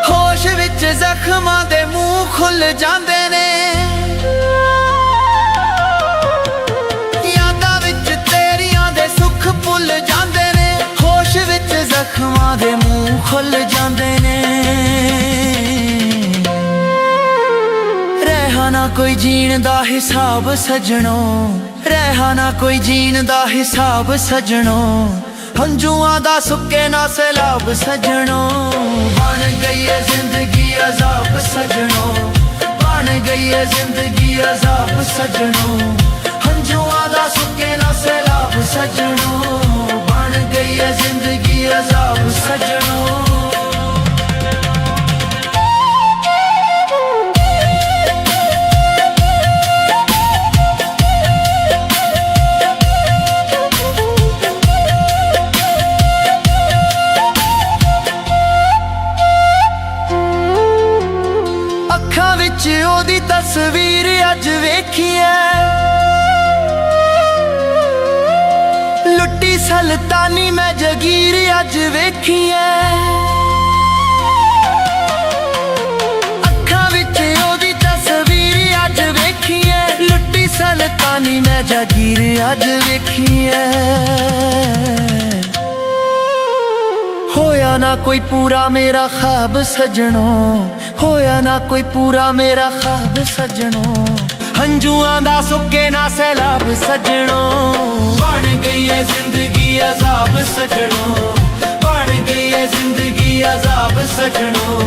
होश विच जख्मां दे मुंह खुल जांदे ने, यादां विच तेरियां दे सुख भुल जांदे ने, होश विच जख्मां दे मुंह खुल जांदे ने। रहा ना कोई जीण दा हिसाब सजनों, रहा ना कोई जीण दा हिसाब सजनों, हंजुआं दा सुके ना सैलाब सजनों, बन गई है जिंदगी अजाब सजनों, बन गई है जिंदगी अजाब सजनों, हंजुआं दा सुके ना सैलाब सजनों, बन गई है जिंदगी अजाब सजनों। ओदी तस्वीर अज वेखी है, लुट्टी सल्तानी मैं जगीर अज वेखी है, अखां विच ओदी तस्वीर अज वेखी है, लुट्टी सल्तानी मैं जगीर अज वेखी है। होया ना कोई पूरा मेरा ख्वाब सजनों, होया ना कोई पूरा मेरा ख्वाब सजनों, हंजुआं दा सुके ना सैलाब सजनों, बन गई है जिंदगी अजाब सजनों, बन गई है जिंदगी अजाब सजनों,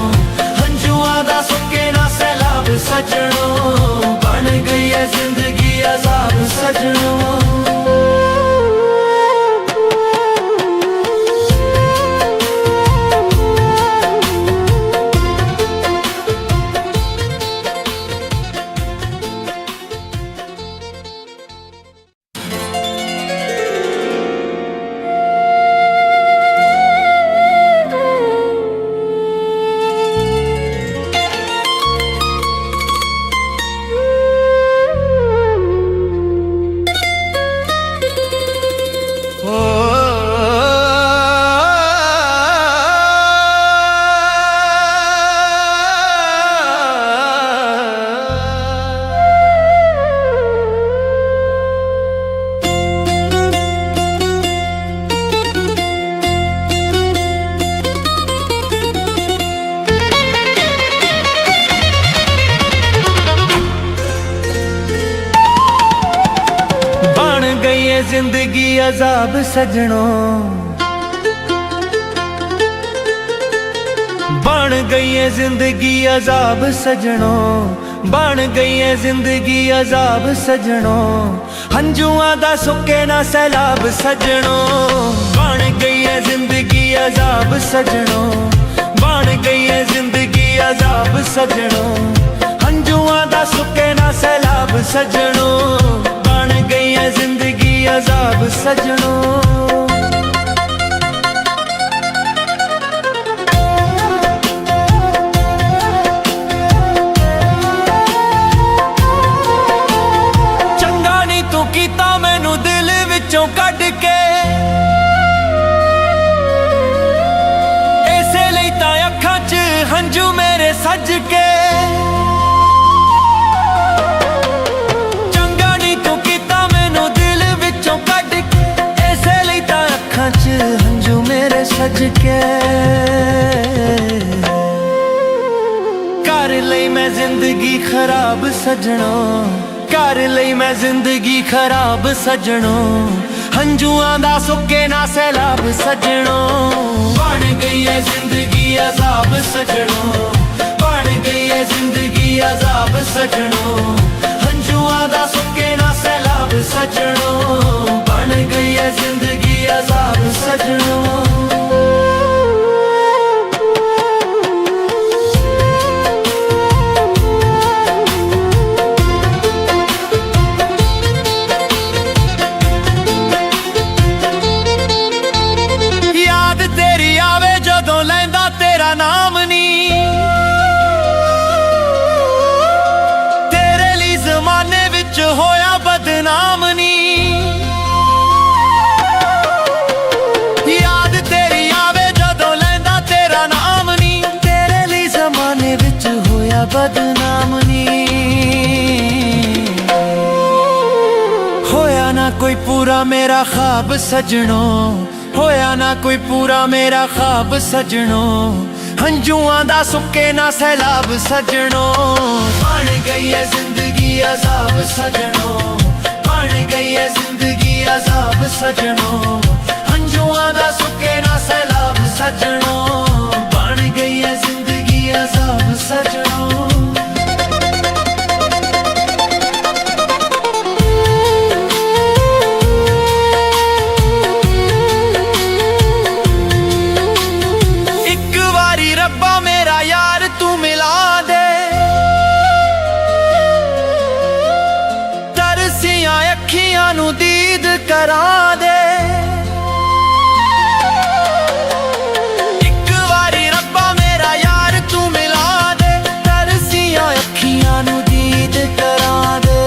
हंजुआं दा सुके ना सैलाब सजनों, बन गई है जिंदगी अजाब सजनों। है जिंदगी अजाब सजनों, बन गई है जिंदगी अजाब सजनों, बन गई है जिंदगी अजाब सजनों, हंजुआं दा सुके ना सैलाब सजनों। बन गई है जिंदगी अजाब सजनों, बन गई है जिंदगी अजाब सजनों, हंजुआं दा सुके ना सैलाब सजनों। बन गई है जिंदगी अजाब सजनों। ਕੱਢ ਕੇ ਇਸੇ ਲਈ ਤਾਂ ਅੱਖਾਂ 'ਚ ਹੰਝੂ ਮੇਰੇ ਸੱਜ ਕੇ, ਚੰਗਾ ਨਹੀਂ ਤੂੰ ਕੀਤਾ ਮੈਨੂੰ ਦਿਲ ਵਿੱਚੋਂ ਕੱਢ ਕੇ, ਇਸੇ ਲਈ ਤਾਂ ਅੱਖਾਂ 'ਚ ਹੰਝੂ ਮੇਰੇ ਸੱਜ ਕੇ। ਕਰ ਲਈ ਮੈਂ ਜ਼ਿੰਦਗੀ ਖਰਾਬ ਸਜਣੋ, कर लई मैं जिंदगी खराब सजनों, हंजुआं दा सुके ना सैलाब सजनों। बन गई है जिंदगी अजाब सजनों, बन गई है जिंदगी अजाब सजनों, हंजुआं दा सुके ना सैलाब सजनों। बन गई है जिंदगी अजाब सजनों। नाम नी तेरे लिए जमाने विच होया बदनाम नी, याद तेरी आवे जदों लैंदा तेरा नाम नी, तेरे लिए जमाने विच होया बदनाम नी। होया ना कोई पूरा मेरा ख्वाब सजनों, होया ना कोई पूरा मेरा ख्वाब सजनों, हंजुआं दा सुके ना सैलाब सजनों। बन गई है जिंदगी अजाब सजनों, बन गई है जिंदगी अजाब सजनों, हंजुआं दा सुके ना सैलाब सजनों। बन गई है जिंदगी अजाब सजनों। अखियां नू दीद करा दे, एक बारी रब्बा मेरा यार तू मिला दे, तरसियां अखियां नू दीद करा दे।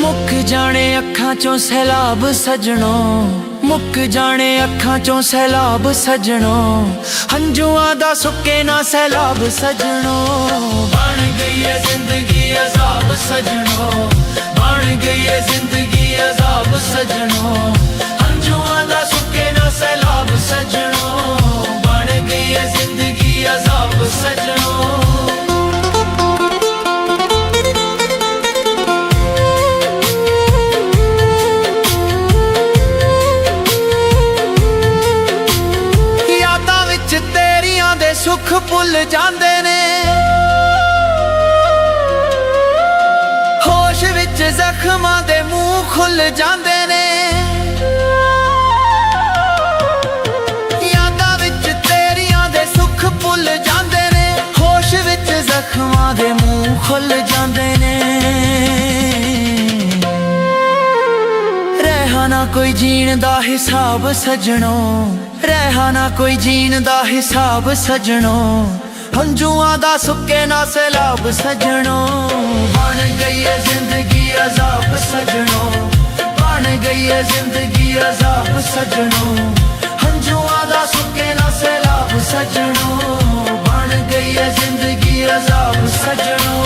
मुक जाने अखां चों सैलाब सजनों, मुक जाने अखां चों सैलाब सजनों, हंजुआं दा सुके ना सैलाब सजनों। बन गई है जिंदगी अजाब सजनों, बन गई है जिंदगी अजाब सजनों, हंजुआं दा सुके ना सैलाब सजनों। बन गई है जिंदगी अजाब सजनों। सुख भुल जांदे ने, होश विच जख्मां दे मुंह खुल जांदे ने, यादां विच तेरियां दे सुख भुल जांदे ने, होश विच जख्मां दे मुंह खुल जांदे ने। रहा ना कोई जीण दा हिसाब सजनों, रहा ना कोई जीण दा हिसाब सजनों, हंजुआं दा सुके ना सैलाब सजनों। बन गई है जिंदगी अजाब सजनों, बन गई है जिंदगी अजाब सजनों, हंजुआं दा सुके ना सैलाब सजनों। बन गई है जिंदगी अजाब सजनों।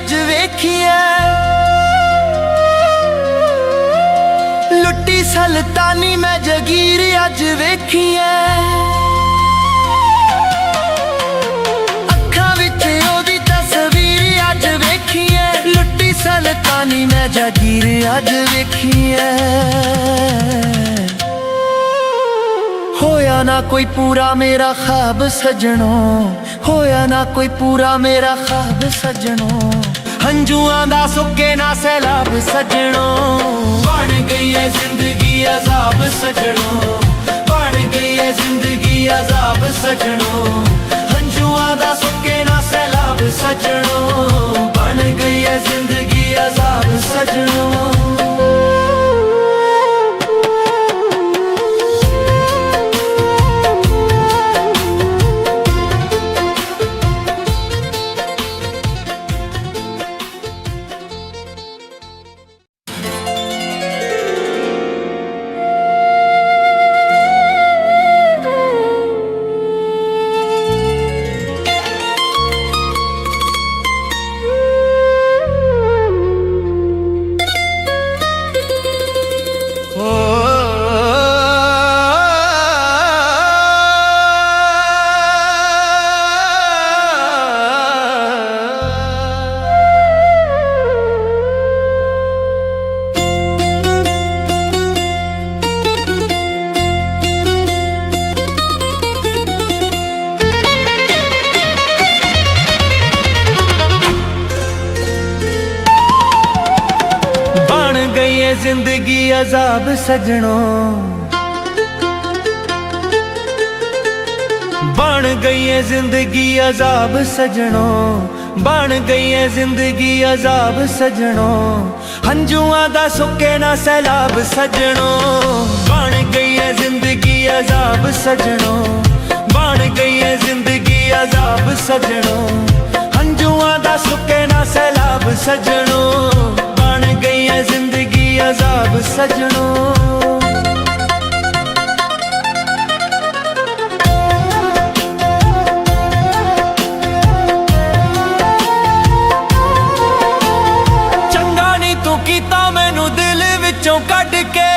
अज वेखिए, लुट्टी सल्तानी मैं जगीर अज वेखिए। अखां विच ओदी तस्वीर अज वेखिए, लुट्टी सल्तानी मैं जगीर अज वेखिए। होया ना कोई पूरा मेरा ख्वाब सजनों, होया ना कोई पूरा मेरा ख्वाब सजनों, हंजुआं दा सुके ना सैलाब सजनों। बन गई है जिंदगी अजाब सजनों, बन गई है जिंदगी अजाब सजनों, हंजुआं दा सुके ना सैलाब सजनों। बन गई है जिंदगी अजाब सजनों। जिंदगी अजाब सजनों, बन गई है जिंदगी अजाब सजनों, बन गई है जिंदगी अजाब सजनों, हंजुआं दा सुके ना सैलाब सजनों। बन गई है जिंदगी अजाब सजनों, बन गई है जिंदगी अजाब सजनों, हंजुआं दा सुके ना सैलाब सजनों। बन गई है जिंदगी अजाब सजनों। चंगा नहीं तू कीता मैनू दिल विचों कढ के,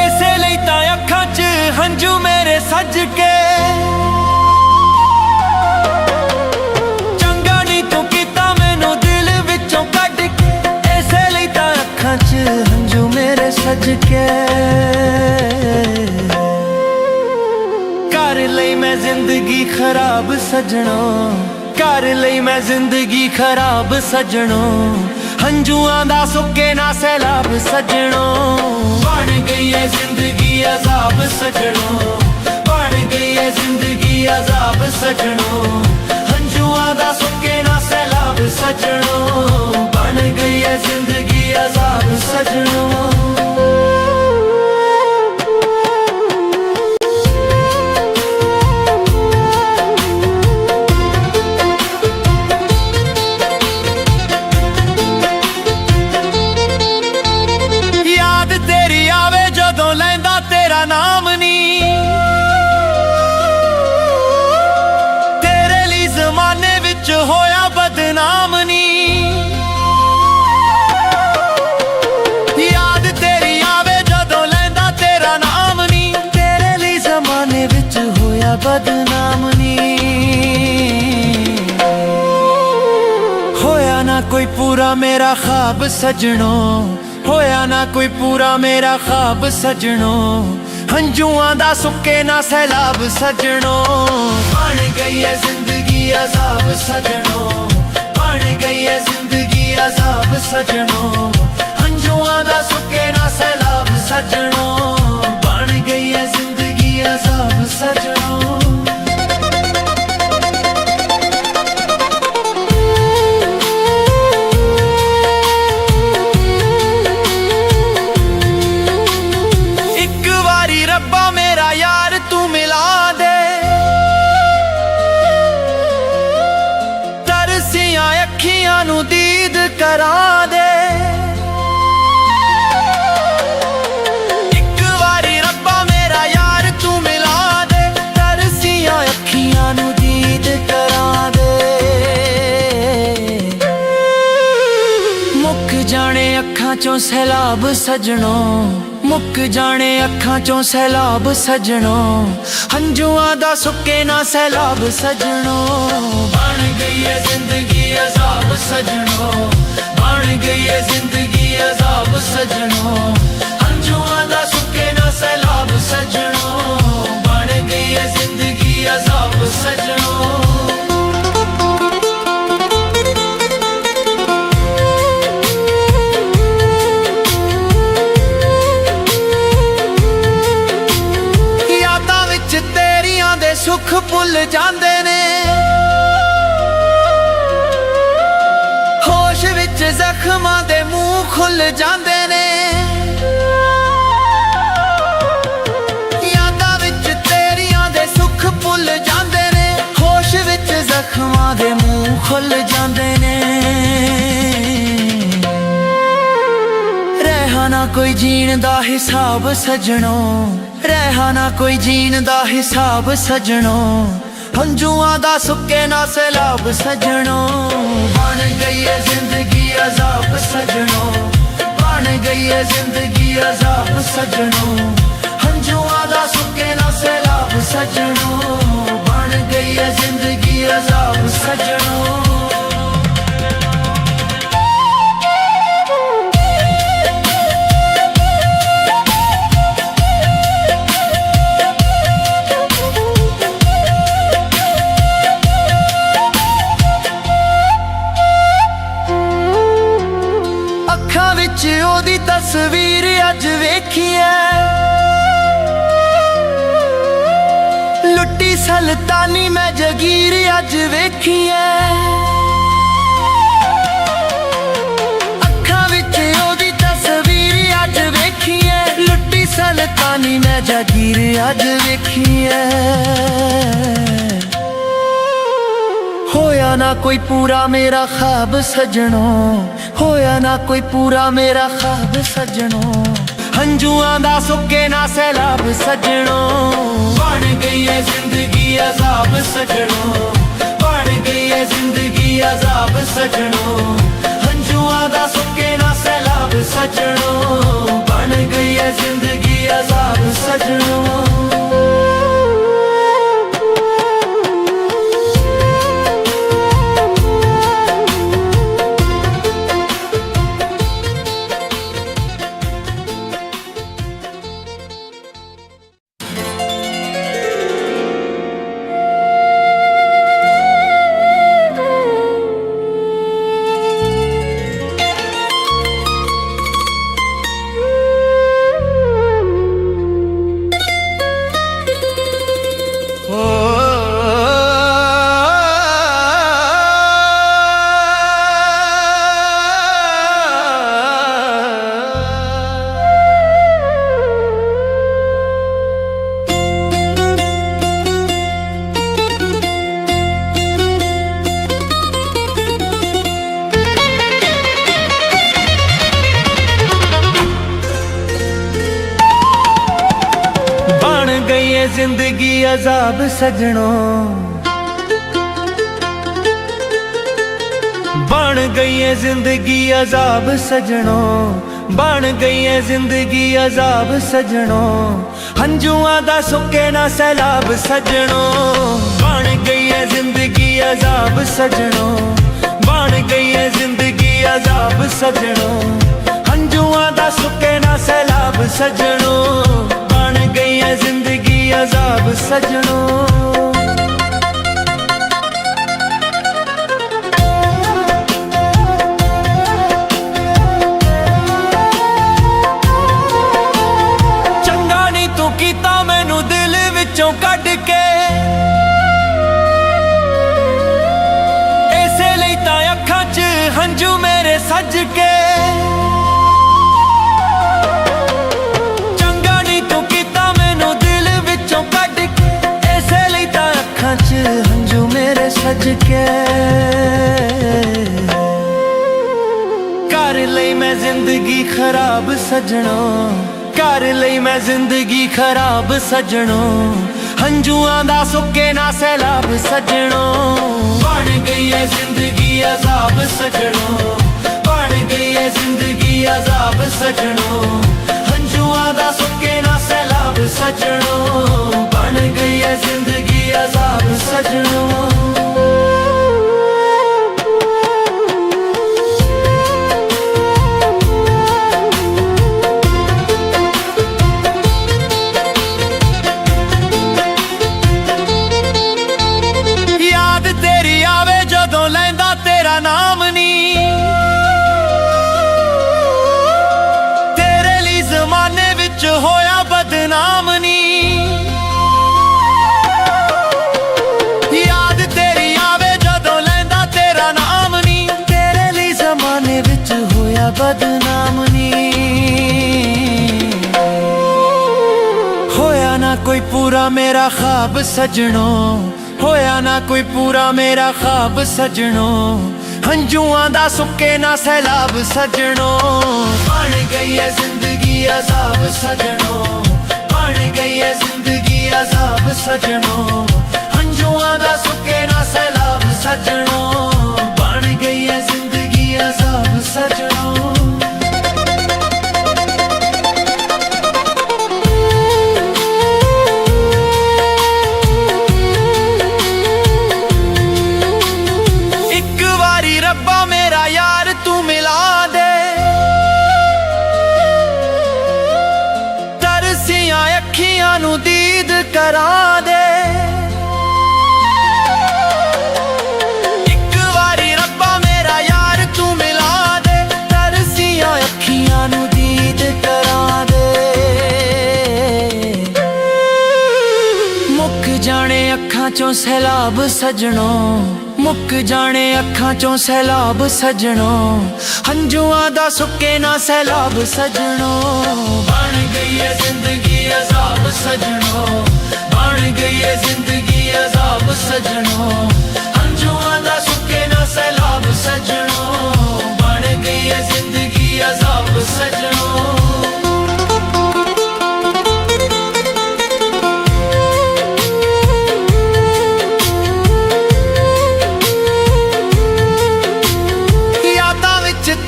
इसे लई तां अखां च हंझू मेरे सज के। हंजू मेरे सज के, कर लई मैं जिंदगी खराब सजनों, कर लई मैं जिंदगी खराब सजनों, हंजुआं दा सुके ना सैलाब सजनों। बन गई है जिंदगी अजाब सजनों, बन गई है जिंदगी अजाब सजनों, हंजुआं दा सुके ना सैलाब सजनों। बन गई है जिंदगी अजाब सजनों। याद तेरी आवे जदों लैंदा तेरा नाम नी, तेरे लिए जमाने विच होया बदनाम नी। बदनाम नी होया ना कोई पूरा मेरा ख्वाब सजनों, होया ना कोई पूरा मेरा ख्वाब सजनों, हंजुआं दा सुके ना सैलाब सजनों। बन गई है जिंदगी अजाब सजनों, बन गई है जिंदगी अजाब सजनों, हंजुआं दा सुके ना सैलाब सजनों। बन गई है जिंदगी अजाब सजनों। दीद करा दे एक बारी रब्बा मेरा यार तू मिला दे, तरसियां अखियां नू दीद करा दे। चों सैलाब सजणों, मुक जाने अखां चों सैलाब सजणों, हंजुआं दा सुके ना सैलाब सजणों। बन गई है जिंदगी अजाब सजणों, बन गई है जिंदगी अजाब सजणों, हंजुआं दा सुके ना सैलाब सजणों। बन गई है जिंदगी अजाब सजणों। सुख भुल जांदे ने, होश विच जख्मां दे मुंह खुल जांदे ने। यादां विच तेरियां दे सुख भुल जांदे ने, होश विच जख्मां दे मुंह खुल जांदे ने। रहा ना कोई जीण दा हिसाब सजणों, रहा ना कोई जीण दा हिसाब सजणों, हंजुआं दा सुके ना सैलाब सजणों। बन गई है जिंदगी अजाब सजणों, बन गई है जिंदगी अजाब सजणों, हंजुआं दा सुके ना सैलाब सजणों। बन गई है जिंदगी अजाब सजणों। अखां विच ओदी तस्वीर अज वेखिए, लुट्टी सल्तानी मैं जगीर अज वेखिए। अखां विच ओदी तस्वीर अज वेखिए, लुट्टी सल्तानी मैं जगीर अज वेखिए। होया ना कोई पूरा मेरा ख्वाब सजणों, होया ना कोई पूरा मेरा ख्वाब सजणों, हंजुआं दा सुके ना सैलाब सजणों। बन गई है जिंदगी अजाब सजणों, बन गई है जिंदगी अजाब सजणों, हंजुआं दा सुके ना सैलाब सजणों। बन गई है जिंदगी अजाब सजणों। जिंदगी अजाब सजणों, बन गई है जिंदगी अजाब सजणों, बन गई है जिंदगी अजाब सजणों, हंजुआं दा सुके ना सैलाब सजणों। बन गई है जिंदगी अजाब सजणों, बन गई है जिंदगी अजाब सजणों, हंजुआं दा सुके ना सैलाब सजणों। बन गई है जिंदगी अजाब सजणों। चंगा नी तू कीता मैनू दिल विचों कढ के, इसे लई तां अखां च हंजू मेरे सज के। हंजू मेरे सज के कर लई मैं जिंदगी खराब सजणों, कर लई मैं जिंदगी खराब सजणों, हंजुआं दा सुके ना सैलाब सजणों। बन गई है जिंदगी अजाब सजणों, बन गई है जिंदगी अजाब ਸੈਲਾਬ ਸਜਣੋ, ਹੰਝੂਆਂ ਦਾ ਸੁੱਕੇ ਨਾ ਸੈਲਾਬ ਸਜਣੋ, ਬਣ ਗਈ ਹੈ ਜ਼ਿੰਦਗੀ ਅਜ਼ਾਬ ਸਜਣੋ। ਨਾਮ ਨੀ ਤੇਰੇ ਲਈ ਜ਼ਮਾਨੇ ਵਿੱਚ ਹੋਇਆ ਬਦਨਾਮ ਨੀ, ਯਾਦ ਤੇਰੀ ਆਵੇ ਜਦੋਂ ਲੈਂਦਾ ਤੇਰਾ ਨਾਮ ਨੀ, ਤੇਰੇ ਲਈ ਜ਼ਮਾਨੇ ਵਿੱਚ ਹੋਇਆ ਬਦਨਾਮ ਨੀ। ਹੋਇਆ ਨਾ ਕੋਈ ਪੂਰਾ ਮੇਰਾ ख्वाब ਸਜਣੋ, ਹੋਇਆ ਨਾ ਕੋਈ ਪੂਰਾ ਮੇਰਾ ख्वाब ਸਜਣੋ, ਹੰਝੂਆਂ ਦਾ ਸੁੱਕੇ ਨਾ ਸੈਲਾਬ ਸਜਣੋ, ਬਣ ਗਈ ਹੈ ਜ਼ਿੰਦਗੀ ਅਜ਼ਾਬ ਸਜਣੋ, ਬਣ ਗਈ ਹੈ ਜ਼ਿੰਦਗੀ ਅਜ਼ਾਬ ਸਜਣੋ, ਹੰਝੂਆਂ ਦਾ ਸੁੱਕੇ ਨਾ ਸੈਲਾਬ ਸਜਣੋ, ਬਣ ਗਈ ਹੈ ਜ਼ਿੰਦਗੀ ਅਜ਼ਾਬ ਸਜਣੋ। ਰੱਬਾ ਮੇਰਾ ਯਾਰ ਤੂੰ ਮਿਲਾ ਦੇ, ਤਰਸੀਆਂ ਅੱਖੀਆਂ ਨੂੰ ਦੀਦ ਕਰਾ ਦੇ, ਇੱਕ ਵਾਰੀ ਰੱਬਾ ਮੇਰਾ ਯਾਰ ਤੂੰ ਮਿਲਾ ਦੇ, ਤਰਸੀਆਂ ਅੱਖੀਆਂ ਨੂੰ ਦੀਦ ਕਰਾ ਦੇ। ਮੁੱਕ ਜਾਣੇ ਅੱਖਾਂ ਚੋਂ ਸੈਲਾਬ ਸਜਣੋ, ਮੁੱਕ ਜਾਣੇ ਅੱਖਾਂ ਚੋਂ ਸੈਲਾਬ ਸਜਣੋ, ਹੰਝੂਆਂ ਦਾ ਸੁੱਕੇ ਨਾ ਸੈਲਾਬ ਸਜਣੋ, ਬਣ ਗਈ ਹੈ ਜ਼ਿੰਦਗੀ ਅਜ਼ਾਬ ਸਜਣੋ, ਬਣ ਗਈ ਹੈ ਜ਼ਿੰਦਗੀ ਅਜ਼ਾਬ ਸਜਣੋ, ਹੰਝੂਆਂ ਦਾ ਸੁੱਕੇ ਨਾ ਸੈਲਾਬ ਸਜਣੋ, ਬਣ ਗਈ ਹੈ ਜ਼ਿੰਦਗੀ ਅਜ਼ਾਬ ਸਜਣੋ।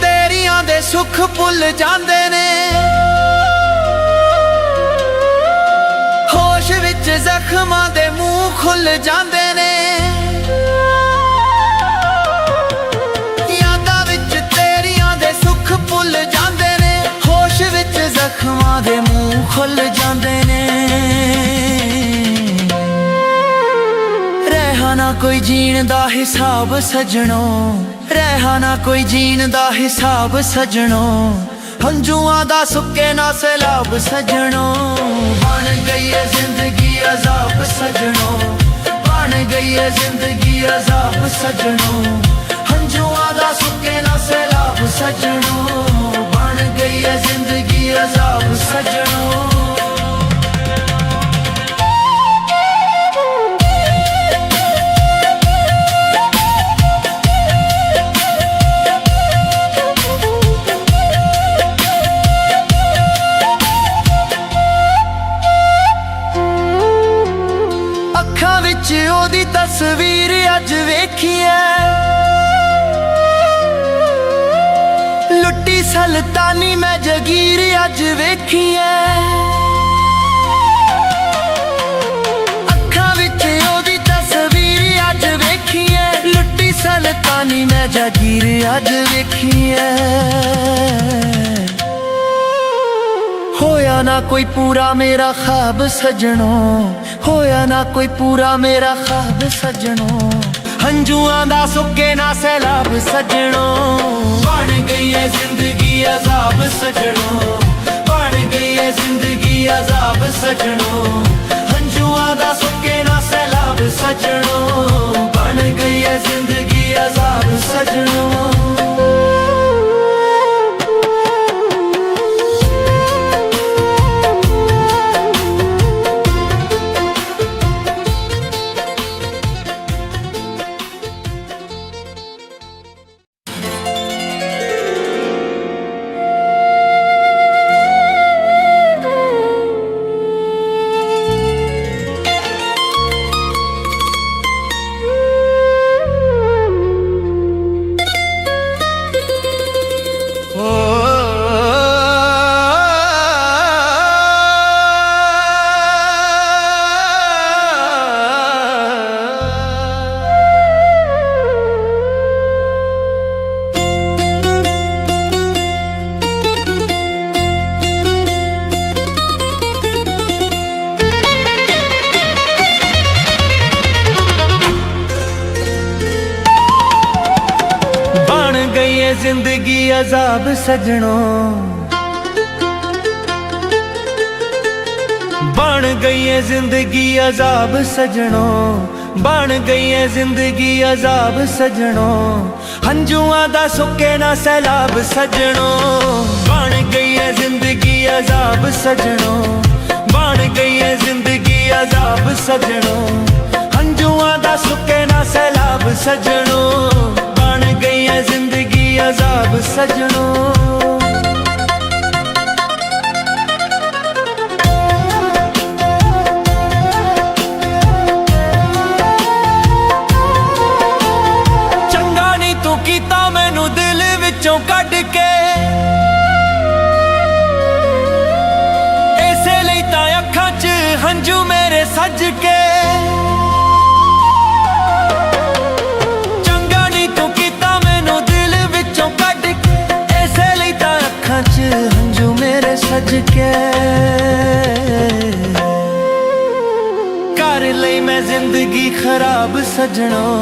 ਤੇਰੀਆਂ ਦੇ ਸੁੱਖ ਭੁੱਲ ਜਾਂਦੇ ਨੇ, ਹੋਸ਼ ਵਿੱਚ ਜ਼ਖਮਾਂ ਦੇ ਮੂੰਹ ਖੁੱਲ ਜਾਂਦੇ ਨੇ, ਯਾਦਾਂ ਵਿੱਚ ਤੇਰੀਆਂ ਦੇ ਸੁੱਖ ਭੁੱਲ ਜਾਂਦੇ ਨੇ, ਹੋਸ਼ ਵਿੱਚ ਜ਼ਖਮਾਂ ਦੇ ਮੂੰਹ ਖੁੱਲ ਜਾਂਦੇ ਨੇ। ਰਹਿ ਨਾ ਕੋਈ ਜੀਣ ਦਾ ਹਿਸਾਬ ਸਜਣੋ, ਰਹਿ ਨਾ ਕੋਈ ਜੀਣ ਦਾ ਹਿਸਾਬ ਸਜਣੋ, ਹੰਝੂਆਂ ਦਾ ਸੁੱਕੇ ਨਾ ਸੈਲਾਬ ਸਜਣੋ, ਬਣ ਗਈ ਹੈ ਜ਼ਿੰਦਗੀ ਅਜ਼ਾਬ ਸਜਣੋ, ਬਣ ਗਈ ਹੈ ਜ਼ਿੰਦਗੀ ਅਜ਼ਾਬ ਸਜਣੋ, ਹੰਝੂਆਂ ਦਾ ਸੁੱਕੇ ਨਾ ਸੈਲਾਬ ਸਜਣੋ, ਬਣ ਗਈ ਹੈ ਜ਼ਿੰਦਗੀ ਅਜ਼ਾਬ ਸਜਣੋ। ਅੱਖਾਂ ਵਿੱਚ ਉਹਦੀ ਤਸਵੀਰ ਅੱਜ ਵੇਖੀਐ, ਲੁੱਟੀ ਸੁਲਤਾਨੀ ਮੈਂ ਜਗੀਰ ਅੱਜ ਵੇਖੀਐ, ਅੱਖਾਂ ਵਿੱਚ ਉਹਦੀ ਤਸਵੀਰ ਅੱਜ ਵੇਖੀਐ, ਲੁੱਟੀ ਸੁਲਤਾਨੀ ਮੈਂ ਜਗੀਰ ਅੱਜ ਵੇਖੀਐ। ਹੋਇਆ ਨਾ ਕੋਈ ਪੂਰਾ ਮੇਰਾ ख्वाब ਸਜਣੋ, ਹੋਇਆ ਨਾ ਕੋਈ ਪੂਰਾ ਮੇਰਾ ख्वाब ਸਜਣੋ, ਹੰਝੂਆਂ ਦਾ ਸੁੱਕੇ ਨਾ ਸੈਲਾਬ ਸਜਣੋ, ਬਣ ਗਈ ਹੈ ਜ਼ਿੰਦਗੀ ਅਜ਼ਾਬ ਸਜਣੋ, ਬਣ ਗਈ ਹੈ ਜ਼ਿੰਦਗੀ ਅਜ਼ਾਬ ਸਜਣੋ, ਹੰਝੂਆਂ ਦਾ ਸੁੱਕੇ ਨਾ ਸੈਲਾਬ ਸਜਣੋ, ਬਣ ਗਈ ਹੈ ਜ਼ਿੰਦਗੀ ਅਜ਼ਾਬ ਸਜਣੋ। गई है जिंदगी अजाब सजनों, बन गई है जिंदगी अजाब सजनों, बन गई है जिंदगी अजाब सजनों, हंजुआं दा सुके ना सैलाब सजनों। बन गई है जिंदगी अजाब सजनों, बन गई है जिंदगी अजाब सजनों, हंजुआं दा सुके ना सैलाब सजनों। बन गई है जिंदगी अजाब सजनों। चों कट के इसे लई तां अखां च हंझू मेरे सज के, चंगा नी तू कीता मैनू दिल विचों कट के, इसे लई तां अखां च हंझू मेरे सज के। कर लई मैं जिंदगी खराब सजनों,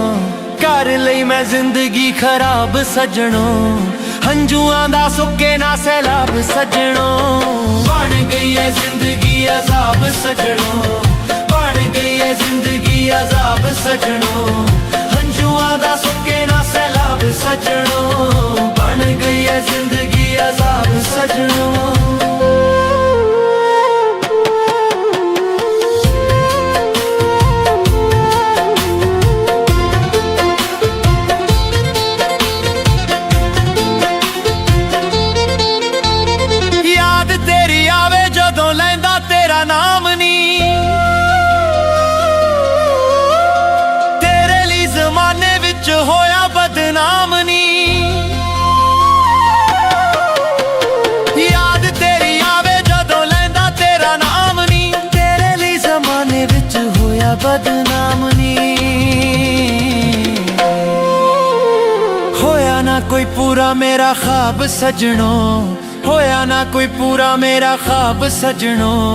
कर लई मैं जिंदगी खराब सजनों, हंजुआं दा सुके ना सैलाब सजनों। बन गई है जिंदगी अजाब सजनों, बन गई है जिंदगी अजाब सजनों, हंजुआं दा सुके ना सैलाब सजनों। बन गई है जिंदगी अजाब सजनों। नाम नी तेरे ली ज़माने विच होया बदनाम नी, याद तेरी आवे जदों लैंदा तेरा नाम नी, तेरे ली ज़माने विच होया बदनाम नी। होया ना कोई पूरा मेरा ख्वाब सजनों, होया ना कोई पूरा मेरा ख्वाब सजनों,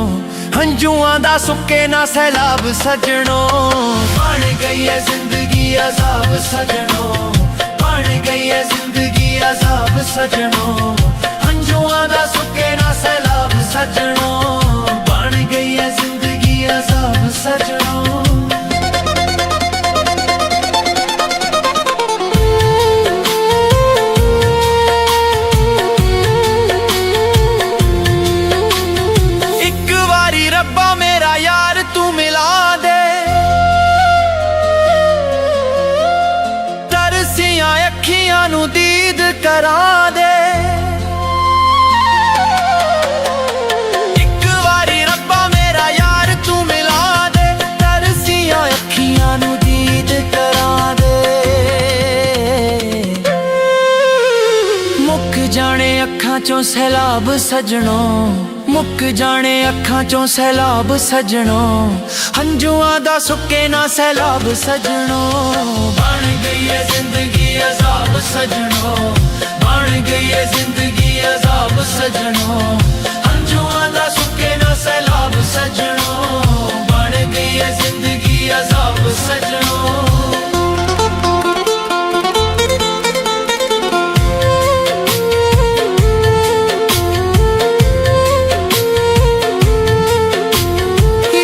हंजुआं दा सुके ना सैलाब सजनों। बन गई है जिंदगी अजाब सजनों, बन गई है जिंदगी अजाब सजनों, हंजुआं दा सुके ना सैलाब सजनों। बन गई है जिंदगी अजाब सजनों। अखियां नू दीद करा दे, एक बारी रब्बा मेरा यार तू मिला दे, तरसियां अखियां नू दीद करा दे। मुक जाने अखां चों सैलाब सजनों, मुक जाने अखां चों सैलाब सजनों, हंजुआं दा सुके ना सैलाब सजनों। बन गई है जिंदगी अजाब सजनों, बन गई है जिंदगी अजाब सजनों, हंजुआं दा सुके ना सैलाब सजनों। बन गई है जिंदगी अजाब सजनों।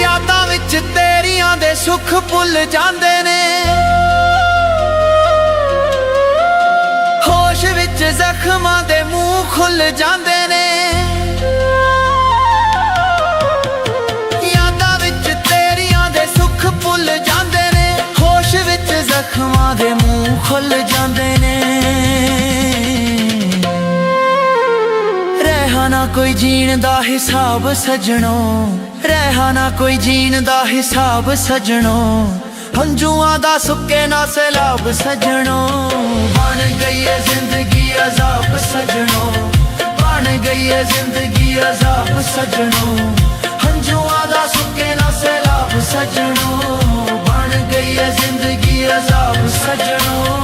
यादां विच तेरियां दे सुख भुल जांदे ने, जख्मां दे मुंह खुल जांदे ने, यादां विच तेरियां दे सुख भुल जांदे ने, होश विच जख्मां दे मुंह खुल जांदे ने। रहा ना कोई जीण दा हिसाब सजनों, रहा ना कोई जीण दा हिसाब सजनों, हंजुआं दा सुके ना सैलाब सजनों। बन गई है जिंदगी अजाब सजनों, बन गई है जिंदगी अजाब सजनों, हंजुआं दा सुके ना सैलाब सजनों। बन गई है जिंदगी अजाब सजनों।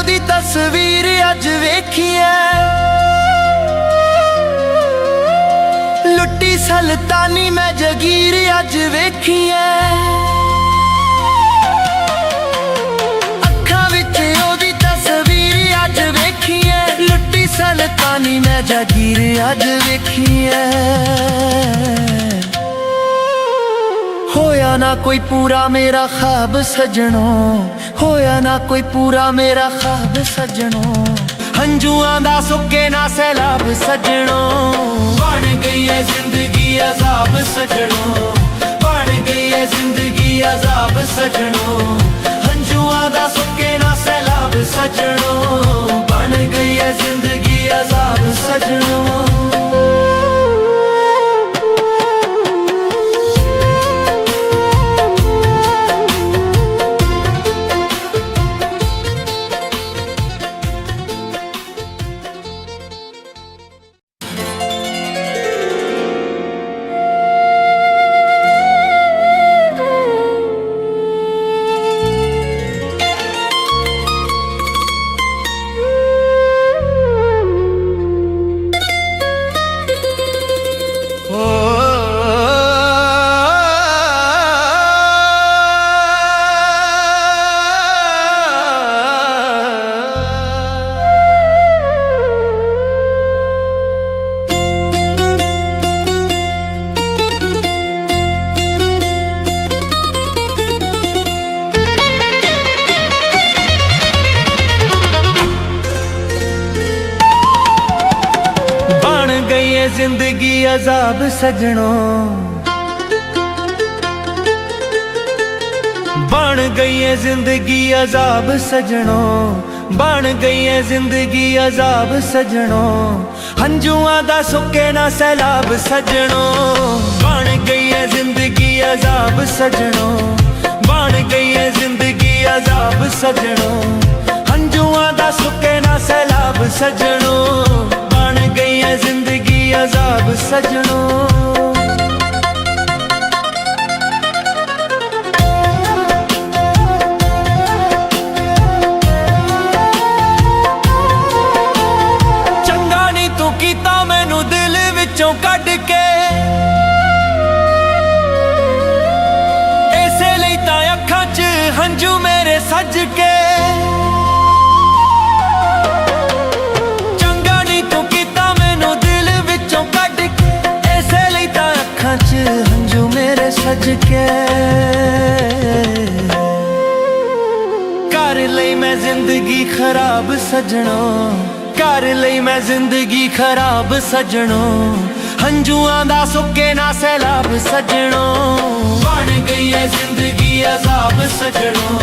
ਉਹਦੀ ਤਸਵੀਰ ਅੱਜ ਵੇਖੀ ਐ। ਲੁੱਟੀ ਸੁਲਤਾਨੀ ਮੈਂ ਜਗੀਰ ਅੱਜ ਵੇਖੀ ਐ। ਅੱਖਾਂ ਵਿੱਚ ਉਹਦੀ ਤਸਵੀਰ ਅੱਜ ਵੇਖੀ ਐ। ਲੁੱਟੀ ਸੁਲਤਾਨੀ ਮੈਂ ਜਗੀਰ ਅੱਜ ਵੇਖੀ ਐ। ਹੋਇਆ ਨਾ ਕੋਈ ਪੂਰਾ ਮੇਰਾ ख्वाब ਸਜਣੋ, ਹੋਇਆ ਨਾ ਕੋਈ ਪੂਰਾ ਮੇਰਾ ख्वाब ਸਜਣੋ। ਹੰਝੂਆਂ ਦਾ ਸੁੱਕੇ ਨਾ ਸੈਲਾਬ ਸਜਣੋ। ਬਣ ਗਈ ਐ ਜ਼ਿੰਦਗੀ ਅਜ਼ਾਬ ਸਜਣੋ, ਬਣ ਗਈ ਐ ਜ਼ਿੰਦਗੀ ਅਜ਼ਾਬ ਸਜਣੋ। ਹੰਝੂਆਂ ਦਾ ਸੁੱਕੇ ਨਾ ਸੈਲਾਬ ਸਜਣੋ। ਬਣ ਗਈ ਐ ਜ਼ਿੰਦਗੀ ਅਜ਼ਾਬ ਸਜਣੋ। जिंदगी अजाब सजनों, बन गई है जिंदगी अजाब सजनों। बन गई है जिंदगी अजाब सजनों। हंझुआं दा सुके ना सैलाब सजनों। बन गई है जिंदगी अजाब सजनों। बन गई है जिंदगी अजाब सजनों। हंझुआं दा सुके ना सैलाब सजनों। बन गई है जिंदगी अजाब सजनों। चंगा नी तू कीता मैनू दिल विचों कढ के, इसे लई तां अखां च हंझू मेरे सज के। हंझू मेरे सज के कर लई मैं जिंदगी खराब सजनों। कर लई मैं जिंदगी खराब सजनों। हंझुआं दा सुके ना सैलाब सजनों। बन गई है जिंदगी अजाब सजनों।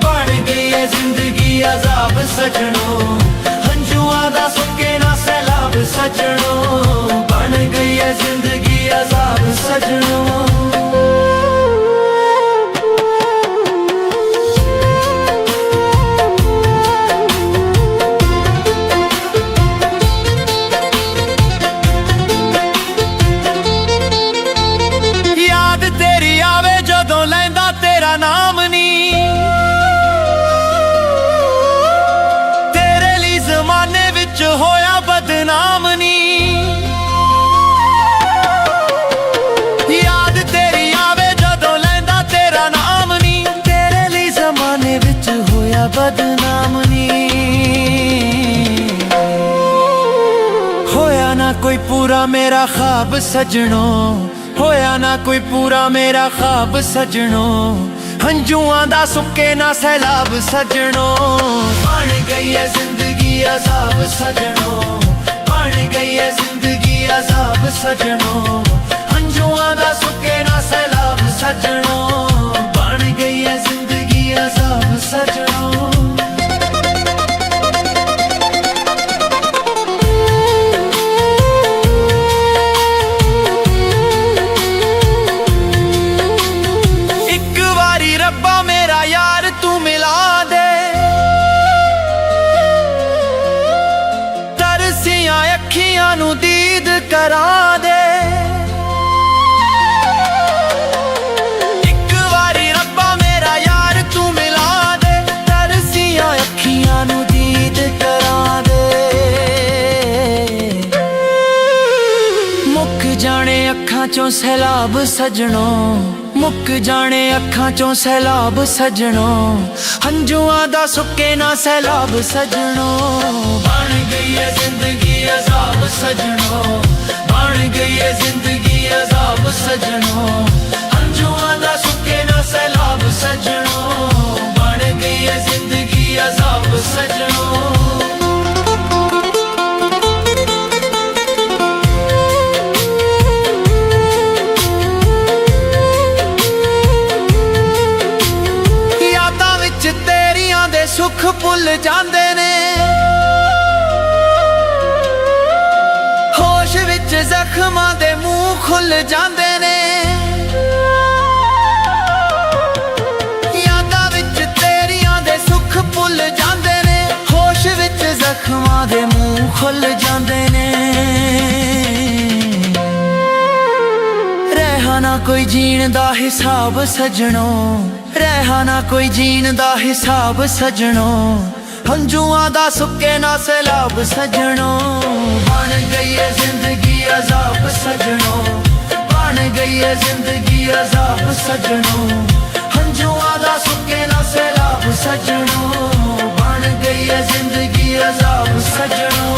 बन गई है जिंदगी अजाब सजनों। हंझुआं दा सुके ना सैलाब सजनों। बन गई है जिंदगी अजाब सजनों। याद तेरी आवे जदों लैंदा तेरा नाम नी, तेरे लिए जमाने विच होया बदनाम नी। बदनाम नी होया ना कोई पूरा मेरा ख्वाब सजनों। होया ना कोई पूरा मेरा ख्वाब सजनों। हंझुआं दा सुके ना सैलाब सजनों। बन गई है जिंदगी अजाब सजनों। बन गई है जिंदगी अजाब सजनों। हंझुआं दा सुके ना सैलाब सजनों। बन गई है जिंदगी अजाब सजनों। नू दीद करा दे। एक चों सैलाब सजणों, मुक जाने अखां चों सैलाब सजणों, हंजुआं दा सुके ना सैलाब सजणों। बन गई है जिंदगी अजाब सजणों, बन गई है जिंदगी अजाब सजणों, हंजुआं दा सुके ना सैलाब सजणों, बन गई है जिंदगी अजाब सजणों। सुख भुल जांदे ने, होश विच जख्मां दे मुंह खुल जांदे ने, यादां विच तेरियां दे सुख भुल जांदे ने, होश विच जख्मां दे मुंह खुल जांदे ने। रहा ना कोई जीण दा हिसाब सजणों, रहा ना कोई जीण दा हिसाब सजणों, हंजुआं दा सुके ना सैलाब सजणों। बन गई है जिंदगी अजाब सजणों, बन गई है जिंदगी अजाब सजणों, हंजुआं दा सुके ना सैलाब सजणों, बन गई है जिंदगी अजाब सजणों।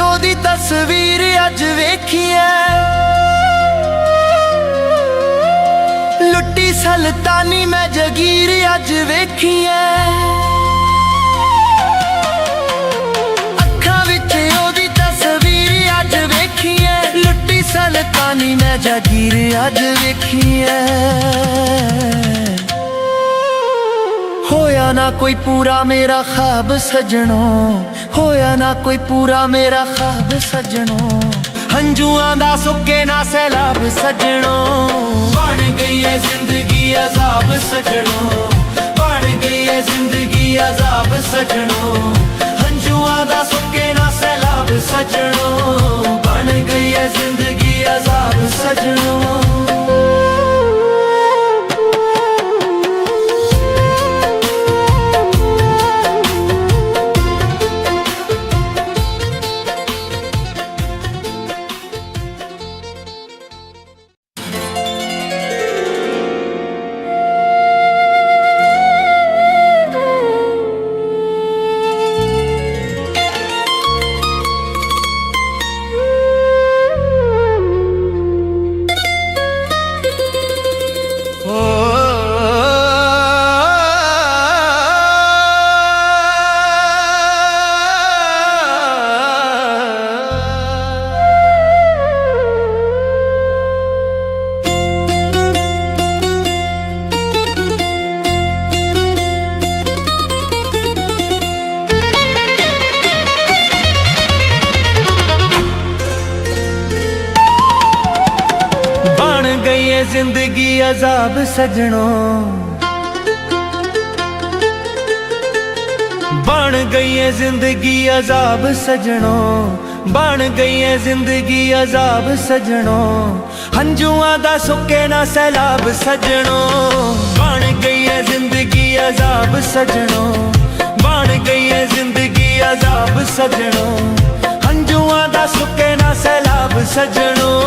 ओदी तस्वीर अज वेखिए, लुट्टी सल्तानी मैं जगीर अज वेखिए, अखां विच ओदी तस्वीर अज वेखिए, लुट्टी सल्तानी मैं जगीर अज वेखिए। होया ना कोई पूरा मेरा ख्वाब सजणों, होया ना कोई पूरा मेरा ख्वाब सजणों, हंजुआं दा सुके ना सैलाब सजणों। बन गई है जिंदगी अजाब सजणों, बन गई है जिंदगी अजाब सजणों, हंजुआं दा सुके ना सैलाब सजणों, बन गई है जिंदगी अजाब सजणों। जिंदगी अजाब सजणों, बन गई है जिंदगी अजाब सजणों, बन गई है जिंदगी अजाब सजणों, हंजुआं दा सुके ना सैलाब सजणों। बन गई है जिंदगी अजाब सजणों, बन गई है जिंदगी अजाब सजणों, हंजुआं दा सुके ना सैलाब सजणों,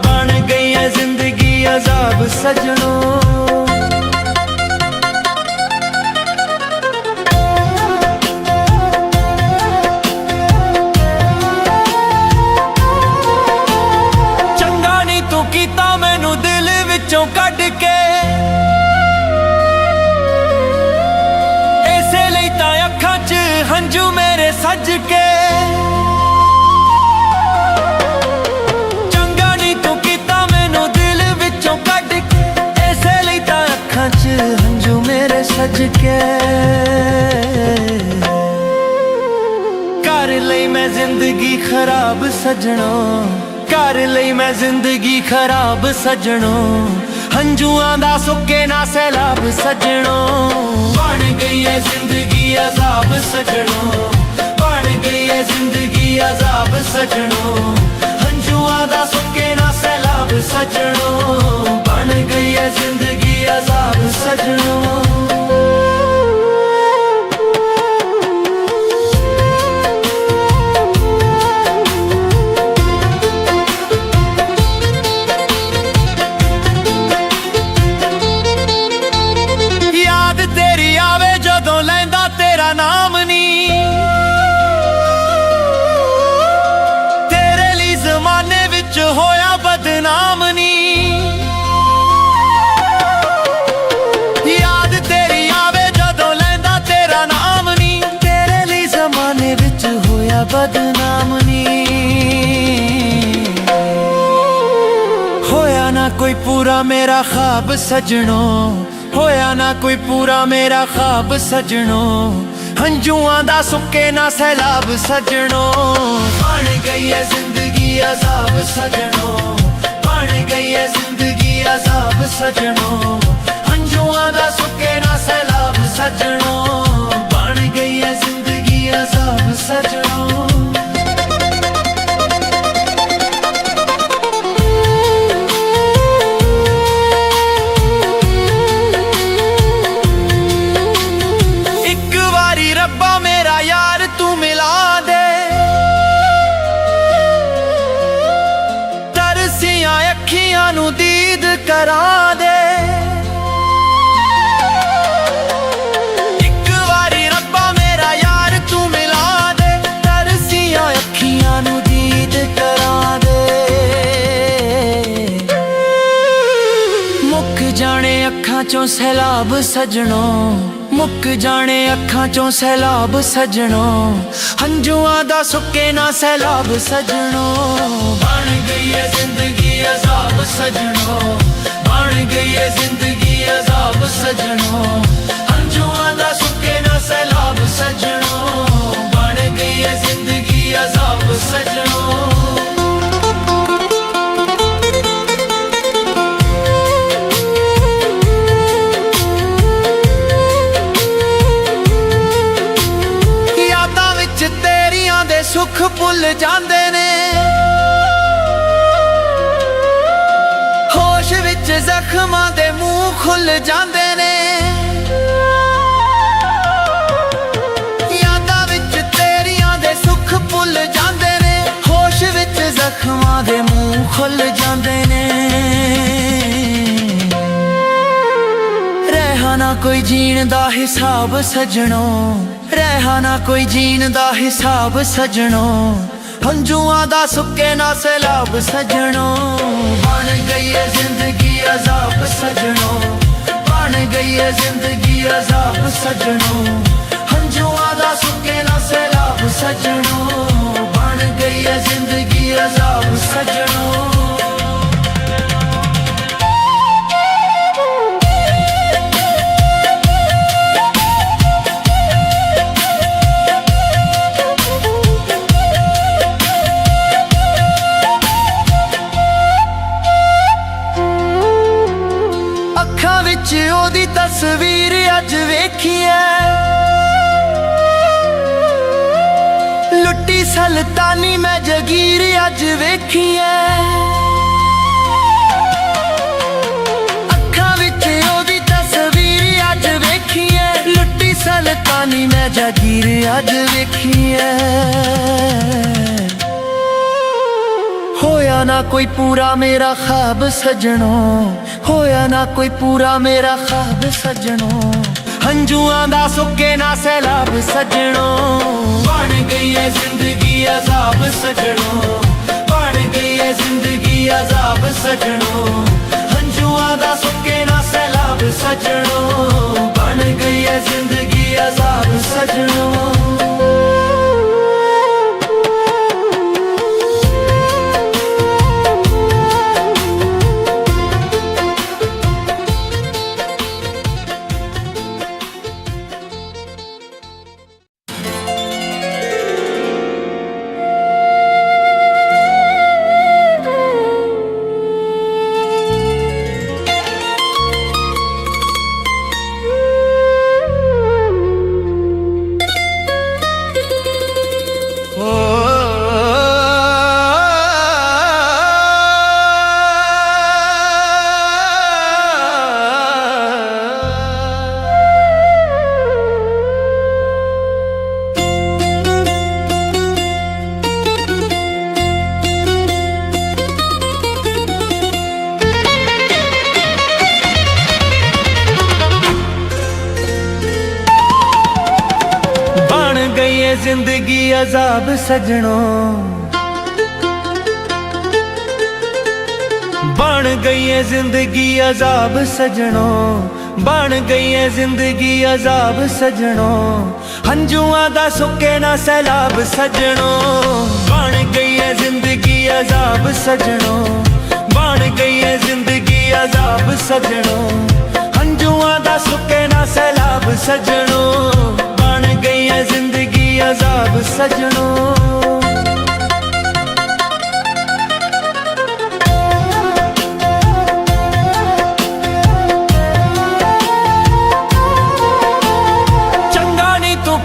बन गई है जिंदगी अजाब सजणों। चंगा नी तू कीता मैनू दिल विचों कढ के, इसे लई तां अखां च हंझू मेरे सज के। हंजू मेरे सज के, कर लई मैं जिंदगी खराब सजणों, कर लई मैं जिंदगी खराब सजणों, हंजुआं दा सुके ना सैलाब सजणों। बन गई है जिंदगी अजाब सजणों, बन गई है जिंदगी अजाब सजनों, हंजुआं दा सुके ना सैलाब सजनों, बन गई है जिंदगी अजाब सजनों। नाम नी तेरे लिए जमाने विच होया बदनाम नी, याद तेरी आवे जदों लैंदा तेरा नाम नी, तेरे लिए जमाने विच होया बदनाम नी। होया ना कोई पूरा मेरा ख्वाब सजनों, होया ना कोई पूरा मेरा ख्वाब सजनों, हंजुआं दा सुके ना सैलाब सजनों, बन गई है जिंदगी अजाब सजनों, बन गई है जिंदगी अजाब सजनों, हंजुआं दा सुके ना सैलाब सजनों, बन गई है जिंदगी अजाब सजनों। रब्बा मेरा यार तू मिला दे, तरसियां अखियां नू दीद करा दे, एक बारी रब्बा मेरा यार तू मिला दे, तरसियां अखियां नू दीद करा दे। मुक जाने अखां चों सैलाब सजनों, मुक जाने अखां चों सैलाब सजनों, हंजुआं दा सुके ना सैलाब सजनों, बन गई है जिंदगी अजाब सजनों, बन गई है जिंदगी अजाब सजनों, हंजुआं दा सुके ना सैलाब सजनों, बन गई है जिंदगी अजाब सजनों। सुख भुल जांदे ने, होश विच जख्मां दे मुंह खुल जांदे ने, यादां विच तेरियां दे सुख भुल जांदे ने, होश विच जख्मां दे मुंह खुल जांदे ने। रहा ना कोई जीण दा हिसाब सजनों, रहा ना कोई जीण दा हिसाब सजनों, हंजुआं दा सुके ना सैलाब सजनों, बन गई है जिंदगी अजाब सजनों, बन गई है जिंदगी अजाब सजनों, हंजुआं दा सुके ना सैलाब सजनों, बन गई है जिंदगी अजाब सजनों। ओदी तस्वीर अज वेखिए, लुट्टी सल्तानी मैं जगीर अज वेखिए, अखां विच ओदी तस्वीर अज वेखिए, लुट्टी सल्तानी मैं जगीर अज वेखिए। होया ना कोई पूरा मेरा ख्वाब सजनों, होया ना कोई पूरा मेरा ख्वाब सजनों, हंजुआं दा सुके ना सैलाब सजनों, बन गई है जिंदगी अजाब सजनों, बन गई है जिंदगी अजाब सजनों, हंजुआं दा सुके ना सैलाब सजनों, बन गई है जिंदगी अजाब सजनों। गई है जिंदगी अजाब सजनों, बन गई है जिंदगी अजाब सजनों, बन गई है जिंदगी अजाब सजनों, हंजुआं दा सुके ना सैलाब सजनों। बन गई है जिंदगी अजाब सजनों, बन गई है जिंदगी अजाब सजनों, हंजुआं दा सुके ना सैलाब सजनों। बन गई है जिंदगी अजाब सजनों।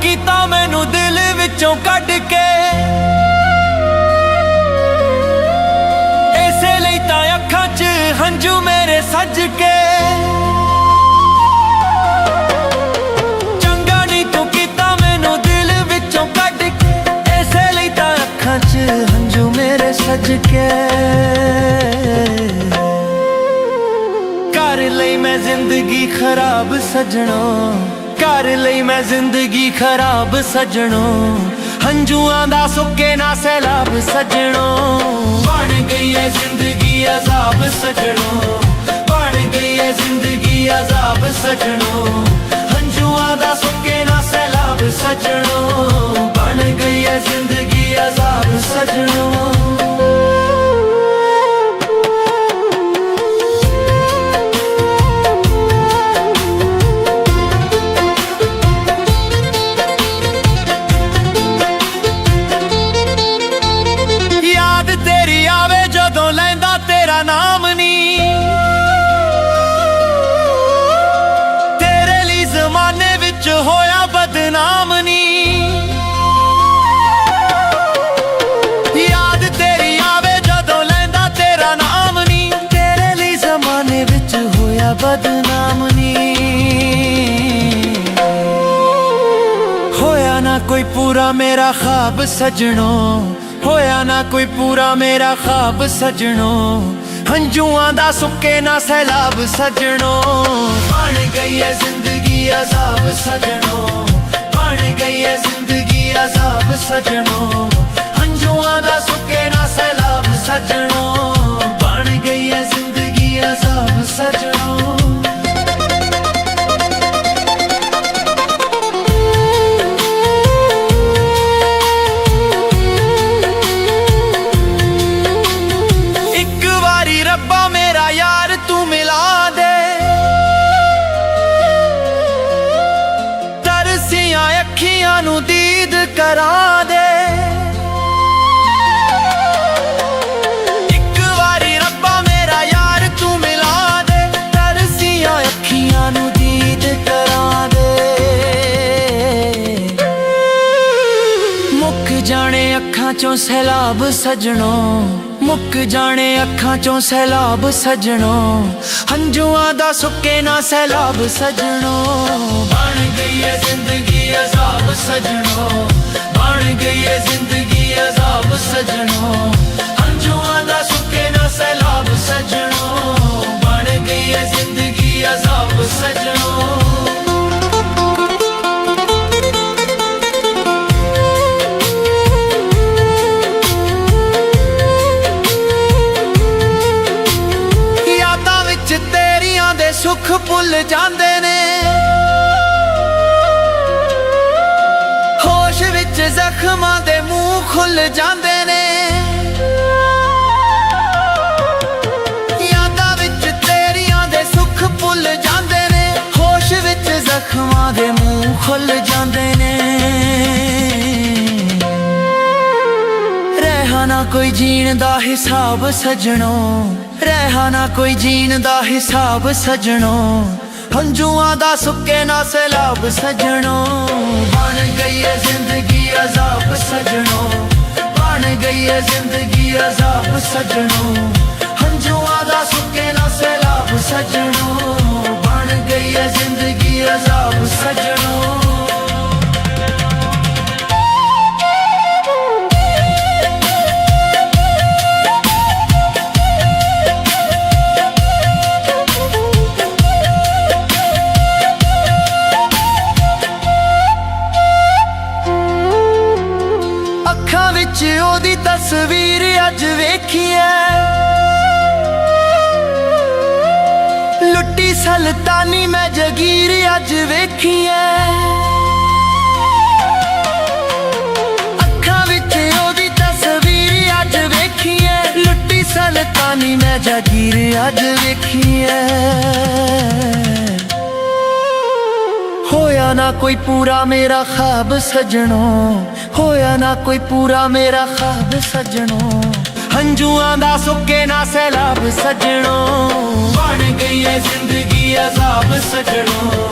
ਕੀਤਾ ਮੈਨੂੰ ਦਿਲ ਵਿੱਚੋਂ ਕੱਢ ਕੇ, ਇਸੇ ਲਈ ਤਾਂ ਅੱਖਾਂ 'ਚ ਹੰਝੂ ਮੇਰੇ ਸੱਜ ਕੇ। ਚੰਗਾ ਨਹੀਂ ਤੂੰ ਕੀਤਾ ਮੈਨੂੰ ਦਿਲ ਵਿੱਚੋਂ ਕੱਢ ਕੇ, ਇਸੇ ਲਈ ਤਾਂ ਅੱਖਾਂ 'ਚ ਹੰਝੂ ਮੇਰੇ ਸੱਜ ਕੇ। ਕਰ ਲਈ ਮੈਂ ਜ਼ਿੰਦਗੀ ਖਰਾਬ ਸਜਣੋ, कर लई मैं जिंदगी खराब सजनों, हंजुआं दा सुके ना सैलाब सजनों। बन गई है जिंदगी अजाब सजनों, बन गई है जिंदगी अजाब सजनों, हंजुआं दा सुके ना सैलाब सजनों। बन गई है जिंदगी अजाब सजनों। तेरा नाम नी, तेरे लिए जमाने विच होया बदनाम नी। याद तेरी आवे जदों लैंदा तेरा नाम नी, तेरे लिए जमाने विच होया बदनाम नी। होया ना कोई पूरा मेरा ख्वाब सजनों, होया ना कोई पूरा मेरा ख्वाब सजनों, हंजुआं दा सुके ना सैलाब सजनों। बन गई है जिंदगी अजाब सजनों, बन गई है जिंदगी अजाब सजनों, हंजुआं दा सुके ना सैलाब सजनों। बन गई है जिंदगी अजाब सजनों। रब्बा मेरा यार तू मिला दे, तरसियां अखियां नू दीद करा दे। एक बारी रब्बा मेरा यार तू मिला दे, तरसियां अखियां नू दीद करा दे। मुक जाने अखां चों सैलाब सजनों, मुक जाने अखां चों सैलाब सजनों, हंजुआं दा सुके ना सैलाब सजनों। बन गई है जिंदगी अजाब सजनों, बन गई है जिंदगी अजाब सजनों, हंजुआं दा सुके ना सैलाब सजनों। बन गई है जिंदगी अजाब सजनों। सुख भुल जांदे ने, होश विच जख्मां दे मुंह खुल जांदे ने। यादां विच तेरियां दे सुख भुल जांदे ने, होश विच जख्मां दे मुंह खुल जांदे ने। रहा ना कोई जीण दा हिसाब सजनों, रहा ना कोई जीण दा हिसाब सजनों, हंजुआं दा सुके ना सैलाब सजनों। बन गई है जिंदगी अजाब सजनों, बन गई है जिंदगी अजाब सजनों, हंजुआं दा सुके ना सैलाब सजनों। बन गई है जिंदगी अजाब सजनों। ਸੁਲਤਾਨੀ ਮੈਂ ਜਗੀਰ ਅੱਜ ਵੇਖੀ ਐ, ਅੱਖਾਂ ਵਿੱਚ ਉਹਦੀ ਤਸਵੀਰ ਅੱਜ ਵੇਖੀ ਐ। ਲੁੱਟੀ ਸੁਲਤਾਨੀ ਮੈਂ ਜਗੀਰ ਅੱਜ ਵੇਖੀ ਐ। ਹੋਇਆ ਨਾ ਕੋਈ ਪੂਰਾ ਮੇਰਾ ख्वाब ਸਜਣੋ, ਹੋਇਆ ਨਾ ਕੋਈ ਪੂਰਾ ਮੇਰਾ ख्वाब ਸਜਣੋ। ਹੰਝੂਆਂ ਦਾ ਸੁੱਕੇ ਨਾ ਸੈਲਾਬ ਸਜਣੋ, ਬਣ ਗਈ ਏ ਜ਼ਿੰਦਗੀ ਅਜ਼ਾਬ ਸਜਣੋ,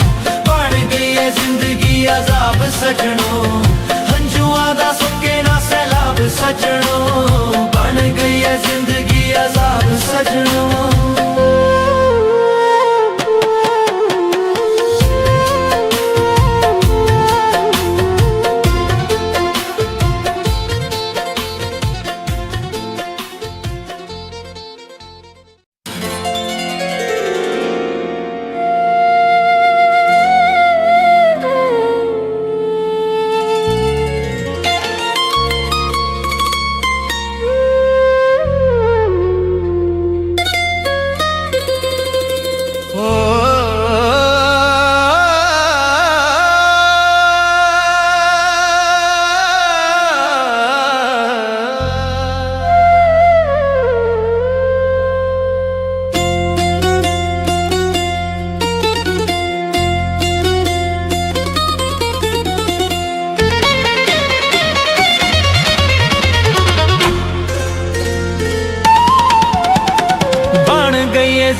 ਬਣ ਗਈ ਏ ਜ਼ਿੰਦਗੀ ਅਜ਼ਾਬ ਸਜਣੋ। ਹੰਝੂਆਂ ਦਾ ਸੁੱਕੇ ਨਾ ਸੈਲਾਬ ਸਜਣੋ, ਬਣ ਗਈ ਏ ਜ਼ਿੰਦਗੀ ਅਜ਼ਾਬ ਸਜਣੋ।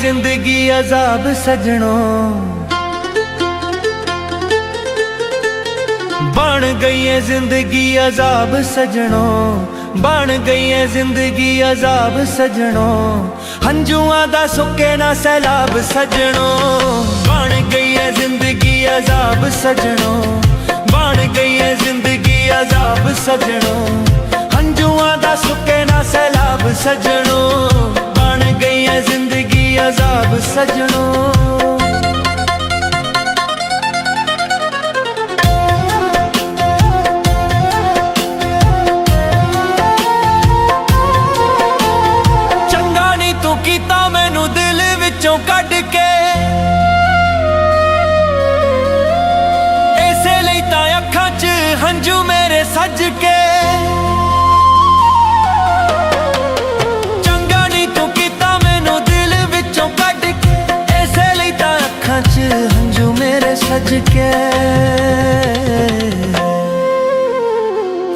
ਜ਼ਿੰਦਗੀ ਅਜ਼ਾਬ ਸਜਣੋ, ਬਣ ਗਈ ਏ ਜ਼ਿੰਦਗੀ ਅਜ਼ਾਬ ਸਜਣੋ, ਬਣ ਗਈ ਏ ਜ਼ਿੰਦਗੀ ਅਜ਼ਾਬ ਸਜਣੋ। ਹੰਝੂਆਂ ਦਾ ਸੁੱਕੇ ਨਾ ਸੈਲਾਬ ਸਜਣੋ, ਬਣ ਗਈ ਏ ਜ਼ਿੰਦਗੀ ਅਜ਼ਾਬ ਸਜਣੋ, ਬਣ ਗਈ ਏ ਜ਼ਿੰਦਗੀ ਅਜ਼ਾਬ ਸਜਣੋ। ਹੰਝੂਆਂ ਦਾ ਸੁੱਕੇ ਨਾ ਸੈਲਾਬ ਸਜਣੋ, ਬਣ ਗਈ ਏ ਜ਼ਿੰਦਗੀ ਅਜ਼ਾਬ ਸਜਣੋ। ਚੰਗਾ ਨੀ ਤੂੰ ਕੀਤਾ ਮੈਨੂੰ ਦਿਲ ਵਿੱਚੋਂ ਕੱਢ ਕੇ, ਇਸੇ ਲਈ ਤਾਂ ਅੱਖਾਂ 'ਚ ਹੰਝੂ ਮੇਰੇ ਸੱਜ ਕੇ। ਹੰਝੂ ਮੇਰੇ ਸੱਜ ਕੇ,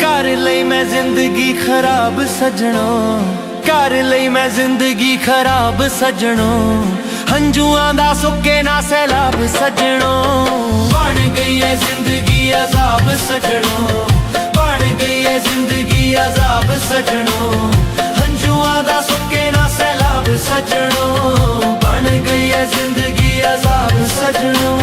ਕਰ ਲਈ ਮੈਂ ਜ਼ਿੰਦਗੀ ਖਰਾਬ ਸਜਣੋ, ਕਰ ਲਈ ਮੈਂ ਜ਼ਿੰਦਗੀ ਖਰਾਬ ਸਜਣੋ। ਹੰਝੂਆਂ ਦਾ ਸੁੱਕੇ ਨਾ ਸੈਲਾਬ ਸਜਣੋ, ਬਣ ਗਈ ਏ ਜ਼ਿੰਦਗੀ ਅਜ਼ਾਬ ਸਜਣੋ, ਬਣ ਗਈ ਏ ਜ਼ਿੰਦਗੀ ਅਜ਼ਾਬ ਸਜਣੋ। ਹੰਝੂਆਂ ਦਾ ਸੁੱਕੇ ਨਾ ਸੈਲਾਬ ਸਜਣੋ, ਬਣ ਗਈ ਏ ਜ਼ਿੰਦਗੀ ਅਜ਼ਾਬ ਸਜਣੋ।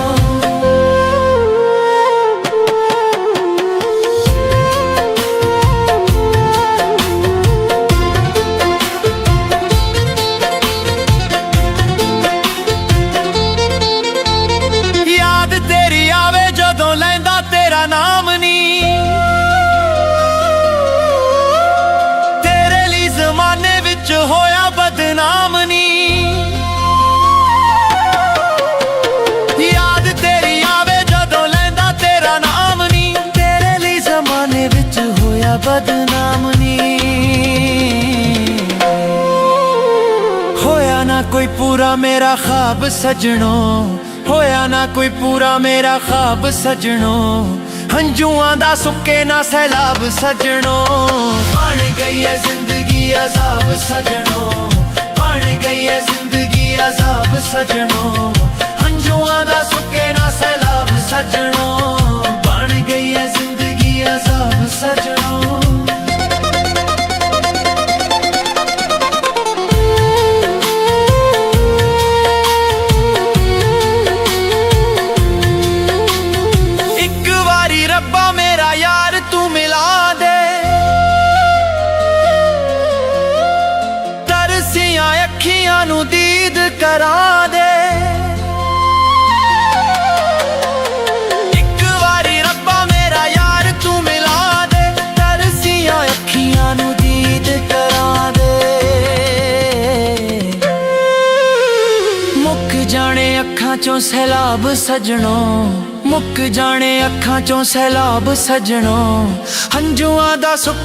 ਯਾਦ ਤੇਰੀ ਆਵੇ ਜਦੋਂ ਲੈਂਦਾ ਤੇਰਾ ਨਾਮ ਨੀ, ਤੇਰੇ ਲਈ ਜ਼ਮਾਨੇ ਵਿੱਚ ਹੋਇਆ ਬਦਨਾਮ ਨੀ। ਬਦਨਾਮ ਨੀ ਹੋਇਆ ਨਾ ਕੋਈ ਪੂਰਾ ਮੇਰਾ ख्वाब ਸਜਣੋ, ਹੋਇਆ ਨਾ ਕੋਈ ਪੂਰਾ ਮੇਰਾ ख्वाब ਸਜਣੋ। ਹੰਝੂਆਂ ਦਾ ਸੁੱਕੇ ਨਾ ਸੈਲਾਬ ਸਜਣੋ, ਬਣ ਗਈ ਏ ਜ਼ਿੰਦਗੀ ਅਜ਼ਾਬ ਸਜਣੋ, ਬਣ ਗਈ ਏ ਜ਼ਿੰਦਗੀ ਅਜ਼ਾਬ ਸਜਣੋ। ਹੰਝੂਆਂ ਦਾ ਸੁੱਕੇ ਨਾ ਸੈਲਾਬ ਸਜਣੋ, ਬਣ ਗਈ ਏ ਜ਼ਿੰਦਗੀ ਅਜ਼ਾਬ ਸਜਣੋ। ਰੱਬਾ ਮੇਰਾ ਯਾਰ ਤੂੰ ਮਿਲਾ ਦੇ, ਤਰਸੀਆਂ ਅੱਖੀਆਂ ਨੂੰ ਦੀਦ ਕਰਾ ਦੇ। ਇੱਕ ਵਾਰੀ ਰੱਬਾ ਮੇਰਾ ਯਾਰ ਤੂੰ ਮਿਲਾ ਦੇ, ਤਰਸੀਆਂ ਅੱਖੀਆਂ ਨੂੰ ਦੀਦ ਕਰਾ ਦੇ। ਮੁੱਕ ਜਾਣੇ ਅੱਖਾਂ चों सैलाब सजणो, मुक जाने अखां चों सैलाब सजणो, हंजुआं दा सुक्के